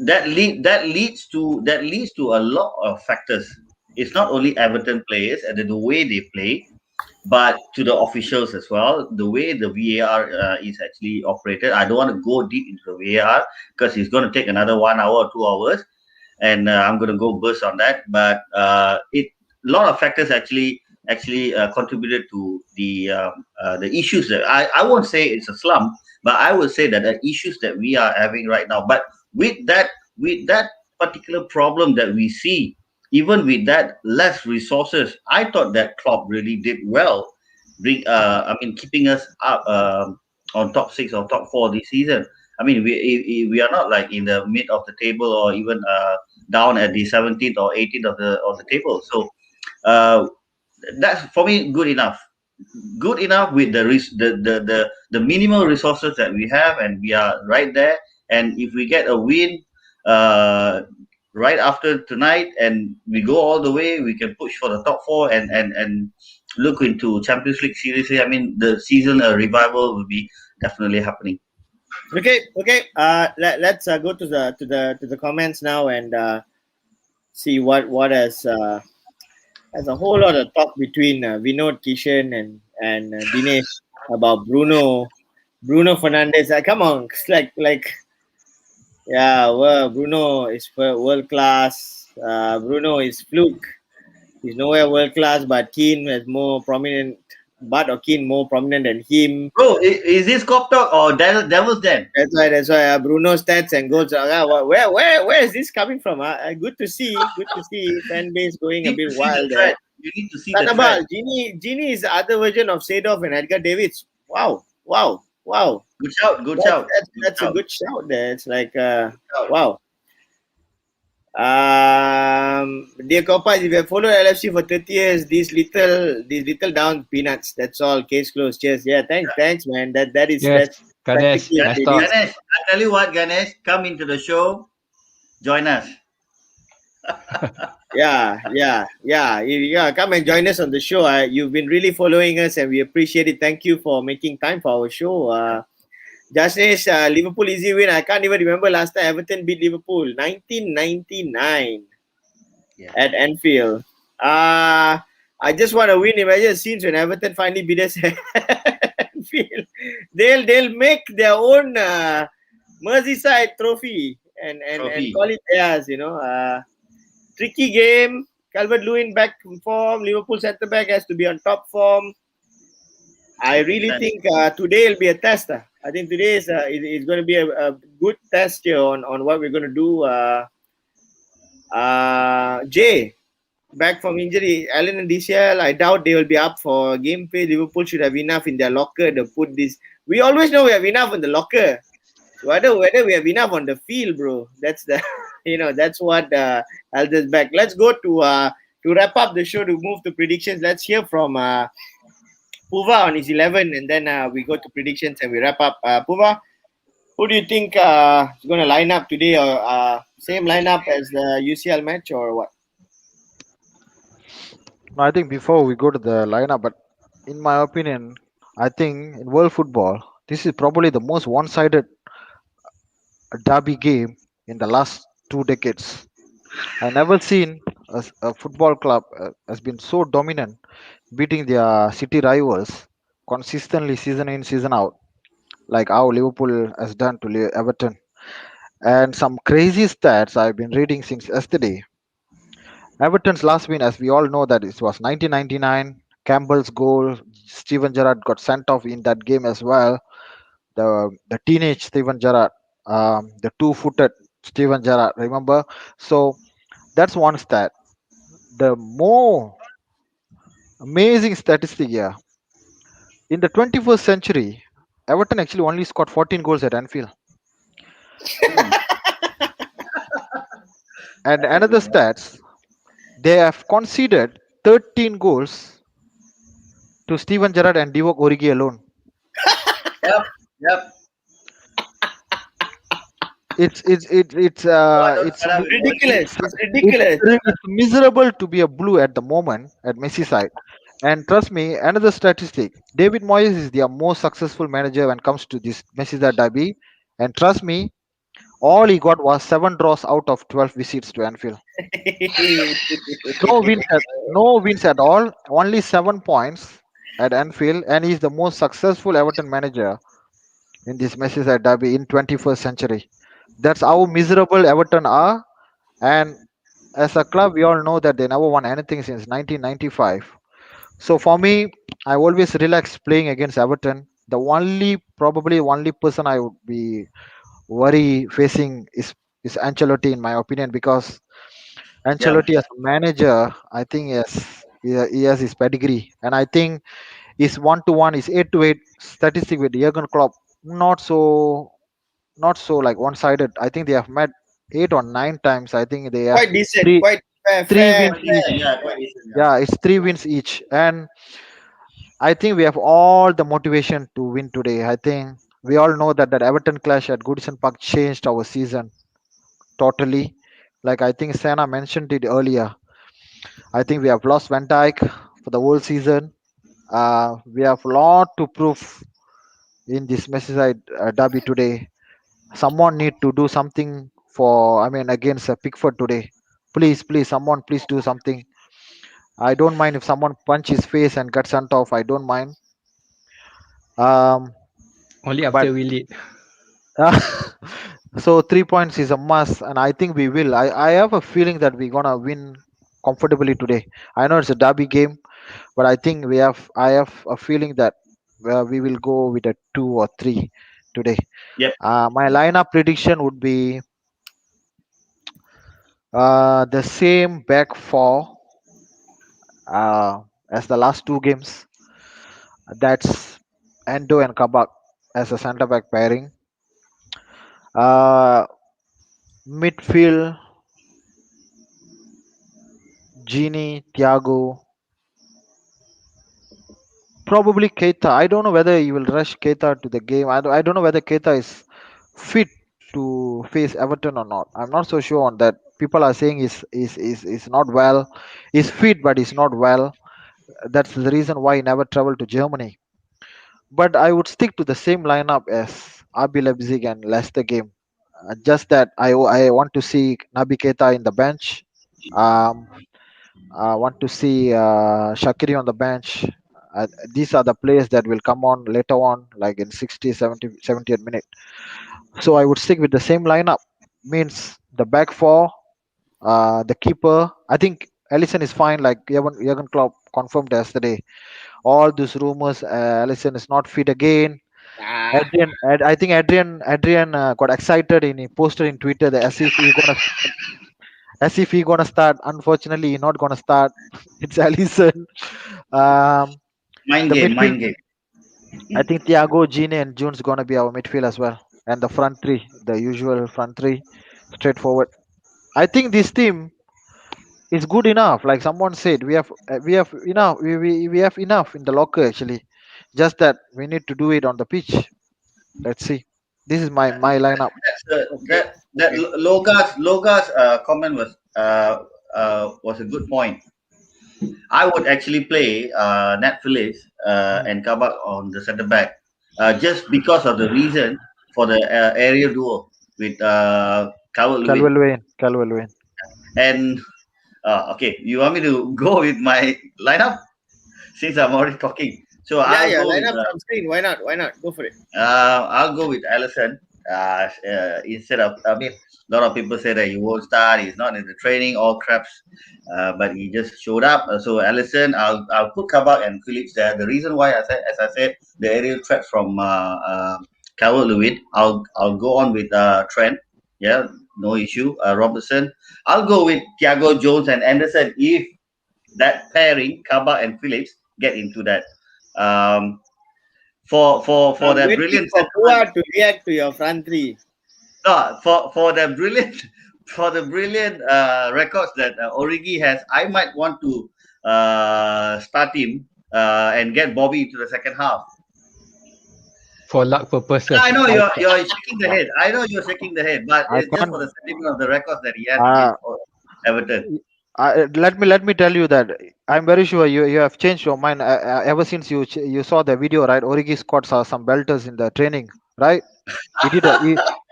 that leads to a lot of factors. It's not only Everton players and the way they play, but to the officials as well, the way the VAR is actually operated. I don't want to go deep into the VAR because it's going to take another 1 hour or 2 hours, and I'm going to go burst on that. But a lot of factors actually contributed to the issues that I won't say it's a slump, but I would say that the issues that we are having right now. But with that particular problem that we see even with that less resources, I thought that Klopp really did well. Keeping us up on top six or top four this season. I mean, we are not like in the mid of the table or even down at the 17th or 18th of the table. So uh, that's for me good enough. Good enough with the minimal resources that we have, and we are right there. And if we get a win uh, right after tonight, and we go all the way, we can push for the top four and look into Champions League seriously. I mean, the season revival will be definitely happening. Okay. Let's go to the comments now and see what has. There's a whole lot of talk between Vinod, Kishan, and Dinesh about Bruno Fernandes. Come on, it's like yeah, well, Bruno is world class. Bruno is fluke. He's nowhere world class, but Keane is more prominent. But or Keane more prominent than him. Bro, is this Cop Talk or Devil's Den? That's why. Bruno stats and goals. Where is this coming from? Good to see. Good to see fan base going a bit wild. You need to see the Tanabal, trend. Genie is the other version of Seedorf and Edgar Davids. Wow. Good shout. That's a good shout there. It's like wow. Dear Copa, if you have followed LFC for 30 years, these little down peanuts. That's all. Case closed. Cheers. Yeah, thanks, man. That is Yes, that's Ganesh, practically nice it talk. is. Ganesh, I tell you what, Ganesh, come into the show, join us. Yeah. Come and join us on the show. You've been really following us, and we appreciate it. Thank you for making time for our show. Jasnesh, Liverpool easy win. I can't even remember last time Everton beat Liverpool, 1999 at Anfield. I just want to win. Imagine scenes when Everton finally beat us at Anfield. They'll make their own Merseyside trophy and call it theirs. Tricky game. Calvert-Lewin back form. Liverpool centre back has to be on top form. I really think today will be a test. I think today is going to be a good test here on what we're going to do. Jay, back from injury. Allen and DCL, I doubt they will be up for game play. Liverpool should have enough in their locker to put this. We always know we have enough in the locker. Whether we have enough on the field, bro. That's the that's what held us back. Let's go to wrap up the show to move to predictions. Let's hear from Puva on his 11, and then we go to predictions and we wrap up. Puva, who do you think is going to line up today, or same lineup as the UCL match, or what? No, I think before we go to the lineup, but in my opinion, I think in world football, this is probably the most one-sided derby game in the last 2 decades. I never seen a football club has been so dominant, beating their city rivals consistently season in season out, like how Liverpool has done to Everton. And some crazy stats I've been reading since yesterday. Everton's last win, as we all know, that it was 1999. Campbell's goal. Steven Gerrard got sent off in that game as well. The teenage Steven Gerrard, the two-footed Steven Gerrard. Remember? So that's one stat. The more amazing statistic here, in the 21st century, Everton actually only scored 14 goals at Anfield. And another stats, they have conceded 13 goals to Steven Gerrard and Divock Origi alone. Yep. It's Ridiculous. It's ridiculous. it's miserable to be a blue at the moment at Merseyside. And trust me, another statistic: David Moyes is their most successful manager when it comes to this Merseyside derby. And trust me, all he got was 7 draws out of 12 visits to Anfield. No wins at all. Only 7 points at Anfield, and he's the most successful Everton manager in this Merseyside derby in 21st century. That's how miserable Everton are. And as a club, we all know that they never won anything since 1995. So for me, I always relax playing against Everton. The probably only person I would be worry facing is Ancelotti, in my opinion, because Ancelotti as a manager, I think he has his pedigree, and I think his 1-to-1 is 8-8 statistic with Jurgen Klopp. Not so, not so like one-sided. I think they have met 8 or 9 times. I think they have Quite decent, three quite fair, three fair, wins Quite each. decent, yeah, quite decent. Yeah. Yeah, it's 3 wins each, and I think we have all the motivation to win today. I think we all know that that Everton clash at Goodison Park changed our season totally. Like I think Sana mentioned it earlier. I think we have lost Van Dijk for the whole season. We have a lot to prove in this Merseyside derby today. Someone need to do something for, I mean, against Pickford today. Please, please, someone, please do something. I don't mind if someone punch his face and get sent off. I don't mind. Um, Only but after we lead. so 3 points is a must, and I think we will. I have a feeling that we're gonna win comfortably today. I know it's a derby game, but I think we have. I have a feeling that we will go with a 2 or 3 today. Yep. My lineup prediction would be the same back four as the last 2 games. That's Endo and Kabak as a centre back pairing. Uh, Midfield, Genie, Thiago, probably Keita. I don't know whether he will rush Keita to the game. I don't know whether Keita is fit to face Everton or not. I'm not so sure on that. People are saying is not well. He's fit, but he's not well. That's the reason why he never traveled to Germany. But I would stick to the same lineup as RB Leipzig and Leicester game. Just that I want to see Naby Keita in the bench. Um, I want to see Shakiri on the bench. These are the players that will come on later on, like in 60, 70, 70th minute. So I would stick with the same lineup. Means the back four, the keeper. I think Ellison is fine. Like Jurgen Klopp confirmed yesterday. All these rumors, Ellison is not fit again. Ah, I think Adrian got excited and he posted in Twitter that as if he gonna start. Unfortunately, he's not gonna start. It's Ellison. Um, Mind the game, midfield, mind game. I think Thiago, Gine, and June's gonna be our midfield as well, and the front three, the usual front three, straightforward. I think this team is good enough. Like someone said, we have enough. We have enough in the locker actually. Just that we need to do it on the pitch. Let's see. This is my lineup. That's okay, that okay. Loga's comment was a good point. I would actually play Nat Phillips Mm. and Kabak on the centre back, just because of the reason for the aerial duo with Calvert-Lewin. Calwell Wayne. And okay, you want me to go with my lineup since I'm already talking? So Yeah, I'll yeah. go Line with up on screen. Why not? Why not? Go for it. I'll go with Allison. Instead of, I mean, a lot of people say that he won't start. He's not in the training, all craps. But he just showed up. So Allison, I'll put Kabak and Phillips there. The reason why as I said, the aerial threat from Calvert Lewin. I'll go on with Trent. Yeah, no issue. Robertson. I'll go with Thiago Jones and Anderson if that pairing, Kabak and Phillips, get into that. Um, for I'm their waiting brilliant for Pua to react to your front three. no, for the brilliant for the brilliant records that Origi has, I might want to start him and get Bobby into the second half. For luck purposes. I know I you're shaking the head. I know you're shaking the head, but I it's just can't. for the sentiment of the records that he has Uh, against Everton. let me tell you that I'm very sure you have changed your mind ever since you saw the video, right? Origi scored some belters in the training, right? He did a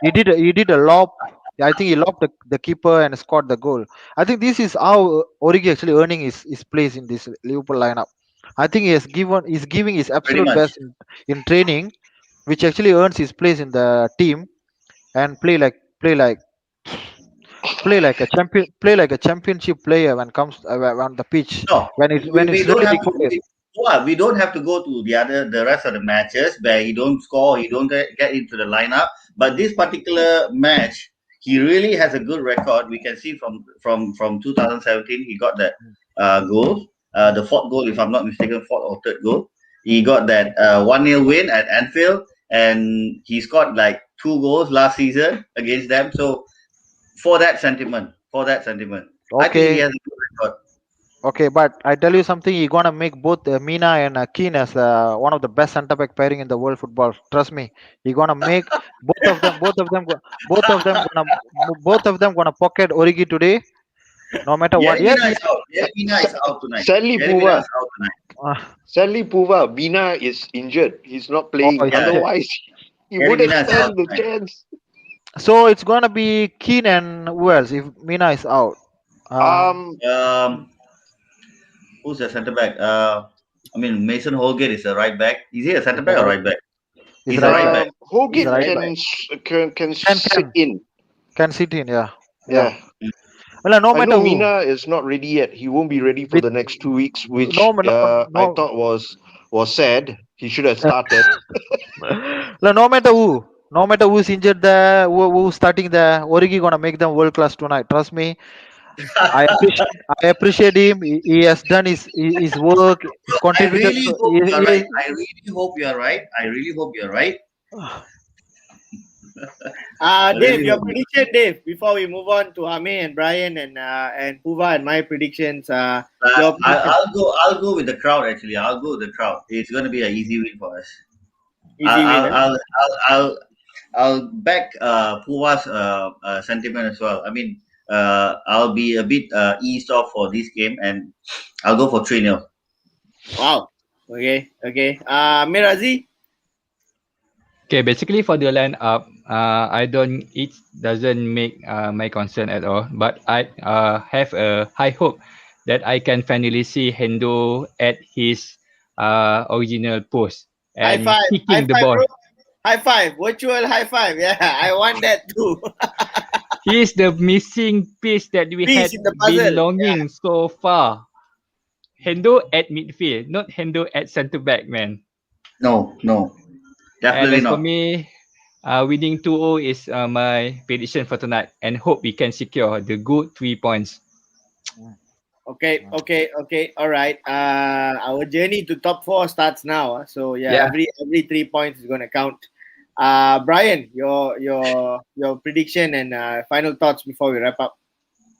he did a lob. I think he lobbed the keeper and scored the goal. I think this is how Origi actually earning his place in this Liverpool lineup. I think he's giving his Pretty absolute much. best in training, which actually earns his place in the team and play like a championship player when comes on the pitch No, when we it's don't really have to. required. We don't have to go to the rest of the matches where he don't score, he don't get into the lineup. But this particular match, he really has a good record. We can see from 2017 he got that goal, the fourth goal, if I'm not mistaken, fourth or third goal. He got that 1-0 win at Anfield, and he scored like 2 goals last season against them. So for that sentiment, I think he Okay. has a good record. Okay, but I tell you something, you're gonna make both Mina and Keane as one of the best centre back pairing in the world football. Trust me, you're gonna make both of them gonna pocket Origi today, no matter what. Yes, Yeremina is out. Yeremina is out tonight. Sadly, Yeremina Puva. is out tonight. Sadly, Puva, Bina is injured. He's not playing. he's injured. Otherwise, he would Yeremina have is out stand the tonight. chance. So it's gonna be Keane and who else if Mina is out? Who's the centre back? Mason Holgate is a right back. Is he a centre back or right back? He's a right back. Holgate right can sit in. Can sit in, yeah. Yeah. Well, no I matter know who. Mina is not ready yet. He won't be ready for the next 2 weeks, which No. I thought was sad. He should have started. Well, no matter who's injured there, who's starting there, Origi gonna make them world class tonight. Trust me. I appreciate him. He has done his work. He's I contributed. really hope you're right. I really hope you're right. Dave, your prediction, Dave. Before we move on to Ame and Brian and Puva and my predictions. Your prediction. I'll go with the crowd. Actually, I'll go with the crowd. It's going to be an easy win for us. Easy win. I'll back Puva's sentiment as well. I mean, I'll be a bit eased off for this game, and I'll go for 3-0. Wow. Okay. Mirazi. Okay, basically for the lineup, it doesn't make my concern at all. But I have a high hope that I can finally see Hendo at his original post and kicking the ball. Bro. High five, virtual high five. Yeah, I want that too. He is the missing piece that we had been longing so far. Hendo at midfield, not Hendo at centre back, man. No. Definitely and not. For me, winning 2-0 is my prediction for tonight, and hope we can secure the good 3 points. Okay. All right. Our journey to top 4 starts now. So every 3 points is going to count. Brian, your prediction and final thoughts before we wrap up.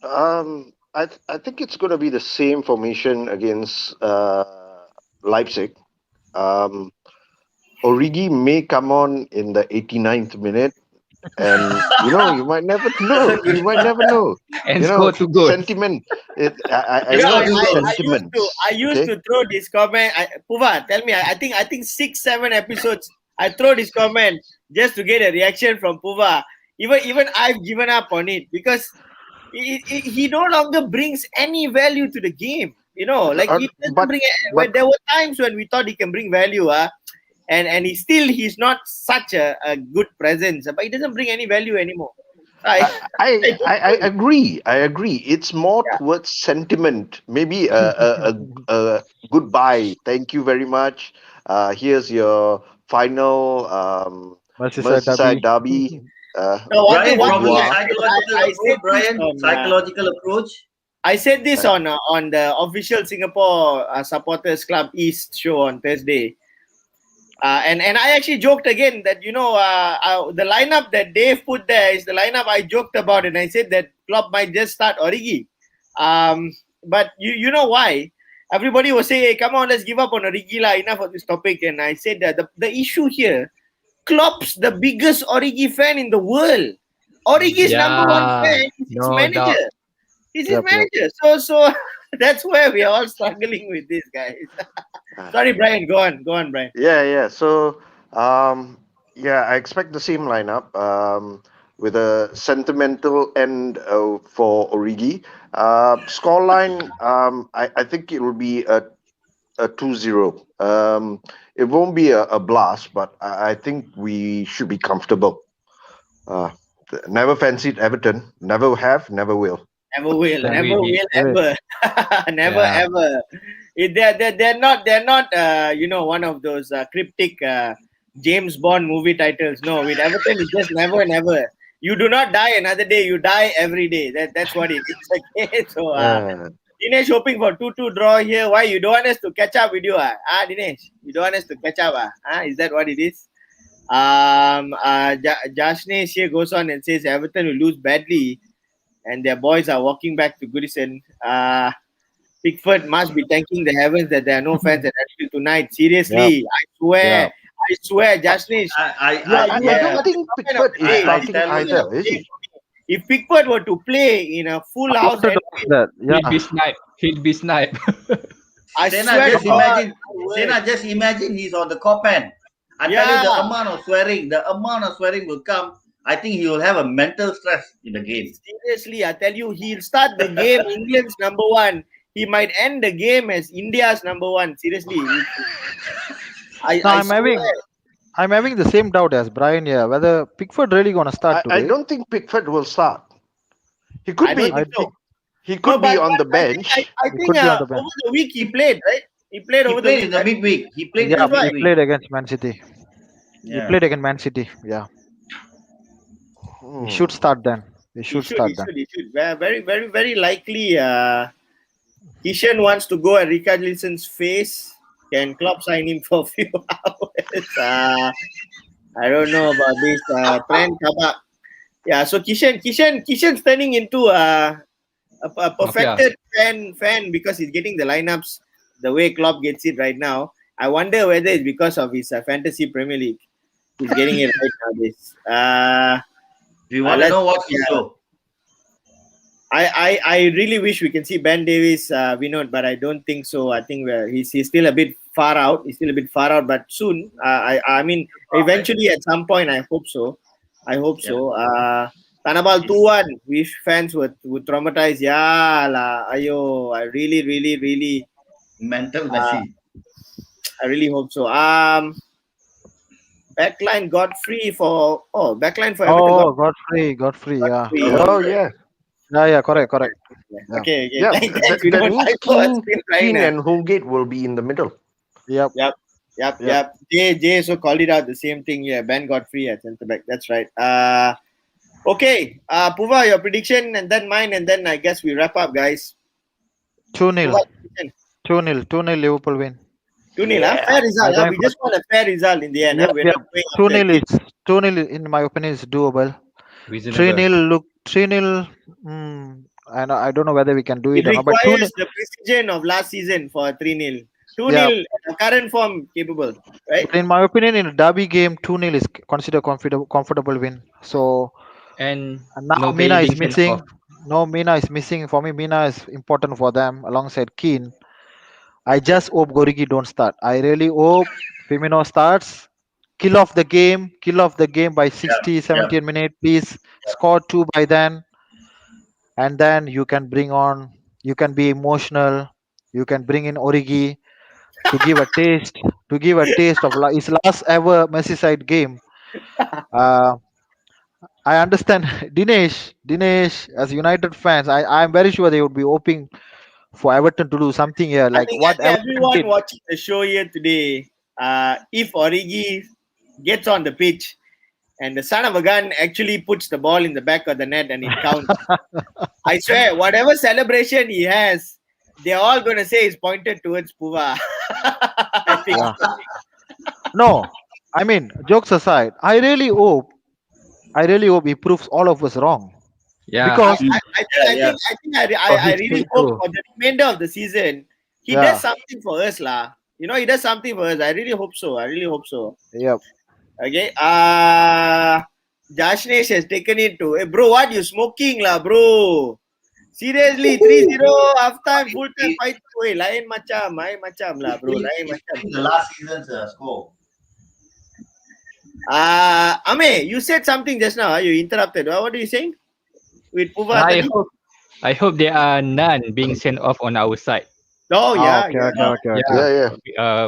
I think it's going to be the same formation against Leipzig. Origi may come on in the 89th minute, and you might never know. And score to goals. Sentiment. I used to throw this comment. Puva, tell me. I think 6-7 episodes. I throw this comment just to get a reaction from Puva. Even I've given up on it because he no longer brings any value to the game. He doesn't bring. There were times when we thought he can bring value. And he's not such a good presence, but he doesn't bring any value anymore. I agree. It's more towards sentiment. Maybe a goodbye. Thank you very much. Here's your final Merseyside derby. Psychological approach. I said this on the official Singapore Supporters Club East show on Thursday. And I actually joked again that the lineup that Dave put there is the lineup I joked about, and I said that Klopp might just start Origi. But you know why? Everybody was saying, hey, come on, let's give up on Origi lah. Enough of this topic. And I said that the issue here, Klopp's the biggest Origi fan in the world. Origi's number one fan is his manager. Doubt. He's his manager. So that's where we are all struggling with this, guys. Sorry, Brian. Go on, Brian. Yeah. So, I expect the same lineup with a sentimental end for Origi. Scoreline, I think it will be a 2-0. It won't be a blast, but I think we should be comfortable. Never fancied Everton. Never have, never will. Never will ever. Never ever. They're not one of those cryptic James Bond movie titles. No, with Everton it's just never. you do not die another day. You die every day. That's what it is. Okay. So Dinesh hoping for 2-2 draw here. Why you don't want us to catch up with you? Dinesh, you don't want us to catch up? Is that what it is? Jashnesh here goes on and says Everton will lose badly, and their boys are walking back to Goodison. Pickford must be thanking the heavens that there are no fans at Anfield tonight. Seriously, I swear, Jashnesh. I don't think Pickford is starting either, is he? If Pickford were to play in a full house, He'd be sniped. I Sena, swear just imagine he's on the cop end. I tell you, the amount of swearing will come. I think he will have a mental stress in the game. Seriously, I tell you, he'll start the game England's number one. He might end the game as India's number one. Seriously. I'm having the same doubt as Brian here, whether Pickford really gonna start today. I don't think Pickford will start. He could be. He could be on the bench. I think over the week he played, right? He played over the week. In the midweek. He played. He played against Man City. Yeah. He played against Man City. Yeah. He should start then. He should. Very, very, very likely. Kishan wants to go at Richarlison's face. Can Klopp sign him for a few hours? I don't know about this. Trent Kabak. Yeah, so Kishan's turning into a perfected fan because he's getting the lineups the way Klopp gets it right now. I wonder whether it's because of his fantasy Premier League. He's getting it right nowadays. Do you want to know what he do? I really wish we can see Ben Davies, Vinod, but I don't think so. I think he's still a bit far out. But soon. I mean, eventually at some point, I hope so. Tanabal 2-1. Wish fans would traumatize. Ayo, I really mental machine. I really hope so. Backline Godfrey for Everton. Godfrey. Yeah. Oh yeah. Yeah, correct. Yeah. Okay. Yeah, that means Keane and Holgate will be in the middle. Yep. Jay so called it out the same thing. Yeah, Ben Godfrey at centre back. That's right. Okay. Puva, your prediction and then mine, and then I guess we wrap up, guys. 2-0. 2-0 Liverpool win. 2-0, fair result. We just want a fair result in the end. 2-0 in my opinion is doable. 3-0 and I don't know whether we can do it or not. But the precision of last season for 3-0. 2-0 current form capable, right? In my opinion, in a derby game, 2-0 is considered comfortable win. So and now Mina is missing. Mina is missing. For me, Mina is important for them alongside Keane. I just hope Gorigi don't start. I really hope Firmino starts. Kill off the game by 60, 70 minute. Please score 2 by then. And then you can be emotional. You can bring in Origi to give a taste of his last ever Merseyside game. I understand Dinesh as United fans. I'm very sure they would be hoping for Everton to do something here. I think everyone watching the show here today, if Origi gets on the pitch and the son of a gun actually puts the ball in the back of the net and it counts, I swear, whatever celebration he has, they're all going to say it's pointed towards Puva. I think. Yeah. No, I mean, jokes aside, I really hope he proves all of us wrong. Yeah, because I really hope for the remainder of the season he does something for us, lah. He does something for us. I really hope so. Yep. Okay. Jashnesh has taken it to. Hey, bro, what you smoking, lah, bro? Seriously, 3-0 half time, full time, 5-2. Lain macam lah, bro. Lain macam. The last season's score. Ame, you said something just now. You interrupted. What are you saying? With Puva, I hope there are none being sent off on our side. Oh yeah.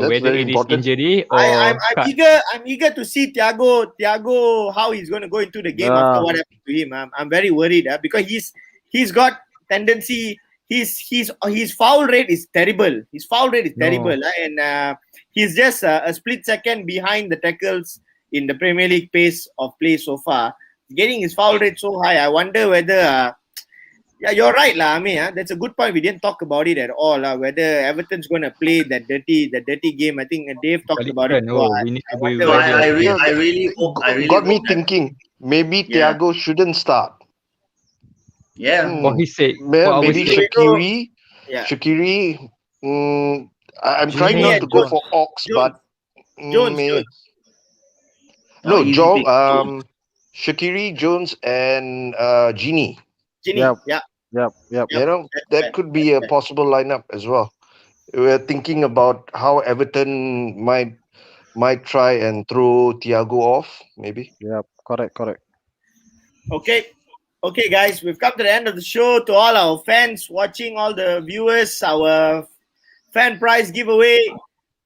Whether it is injury or I'm eager to see Thiago how he's going to go into the game after what happened to him. I'm very worried because he's got tendency. His foul rate is terrible. And he's just a split second behind the tackles in the Premier League pace of play so far. getting his foul rate so high. I wonder whether. Yeah, you're right, lah. That's a good point. We didn't talk about it at all. Whether Everton's going to play that dirty game. I think Dave talked about it. We need to be So I Yeah, really hope. got me hope that- thinking. Maybe Yeah. Thiago shouldn't start. Yeah. For his sake. Yeah, For our maybe sake. Shaqiri. Yeah. Shaqiri. I'm trying Gini not and to go Jones. for Ox, but Jones. no, easy Joe. pick. Shaqiri, Jones, and Genie. Ginny. Yep. Yeah. Yep. You know, that could be a possible lineup as well. We're thinking about how Everton might try and throw Thiago off, maybe. Yep. Correct. Okay, guys, we've come to the end of the show. To all our fans watching, all the viewers, our fan prize giveaway,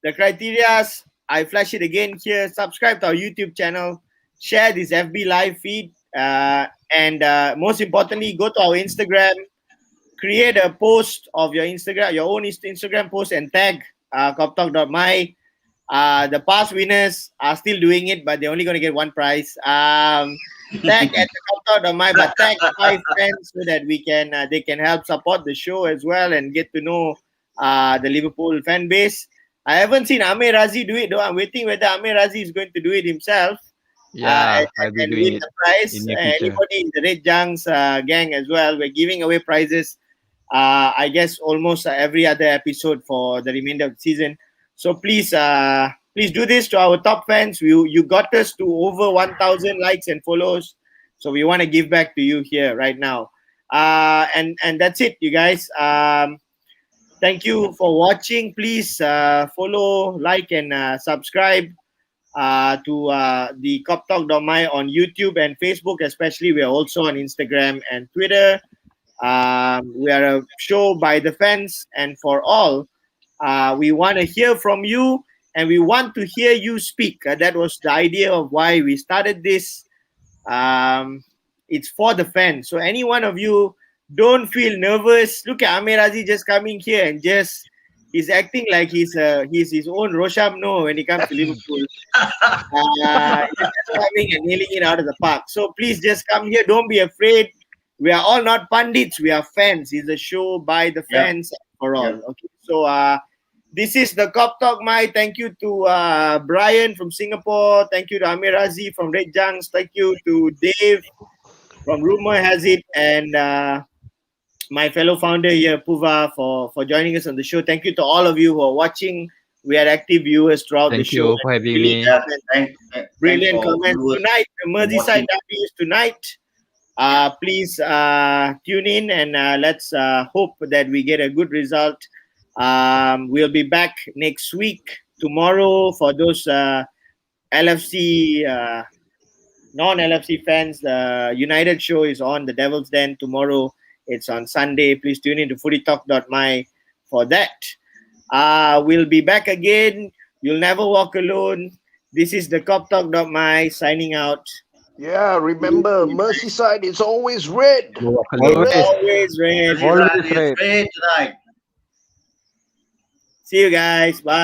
the criterias, I flash it again here. Subscribe to our YouTube channel, share this FB live feed, and most importantly, go to our Instagram, create a post of your own Instagram post, and tag KOPTALK.my. The past winners are still doing it, but they're only going to get one prize. Tag at the KOPTALK.my, but tag 5 friends so that they can help support the show as well and get to know the Liverpool fan base. I haven't seen Amir Razi do it though. I'm waiting whether Amir Razi is going to do it himself. Yeah, I'll be and doing win it the prize. in the future. Anybody in the Red Jungs gang as well. We're giving away prizes. I guess almost every other episode for the remainder of the season. So please do this to our top fans. You got us to over 1,000 likes and follows. So we want to give back to you here right now. And that's it, you guys. Thank you for watching. Please follow, like, and subscribe to the KOPTALK.my on YouTube and Facebook, especially. We are also on Instagram and Twitter. We are a show by the fans and for all. We want to hear from you and we want to hear you speak. That was the idea of why we started this. It's for the fans. So any one of you, don't feel nervous. Look at Amir Razi just coming here and he's acting like he's his own Roshamno when it comes to Liverpool. He's just coming and nailing it out of the park. So please just come here. Don't be afraid. We are all not pundits. We are fans. It's a show by the fans for all. Okay. So this is the KOPTALK.my. Thank you to Brian from Singapore. Thank you to Amir Razi from Red Jungs. Thank you to Dave from Rumor Has It, and my fellow founder here, Puva, for joining us on the show. Thank you to all of you who are watching. We are active viewers throughout the Thank show. you for having me. Yeah, Brilliant thanks for comments. viewers Tonight, the Merseyside Derby is tonight. Please tune in and let's hope that we get a good result. We'll be back next week, tomorrow, for those LFC, non-LFC fans. The United show is on, the Devil's Den, tomorrow. It's on Sunday. Please tune in to footytalk.my for that. We'll be back again. You'll never walk alone. This is the KOPTALK.my signing out. Yeah, remember, Merseyside is always red. Always red. Always red. Red tonight. See you guys. Bye.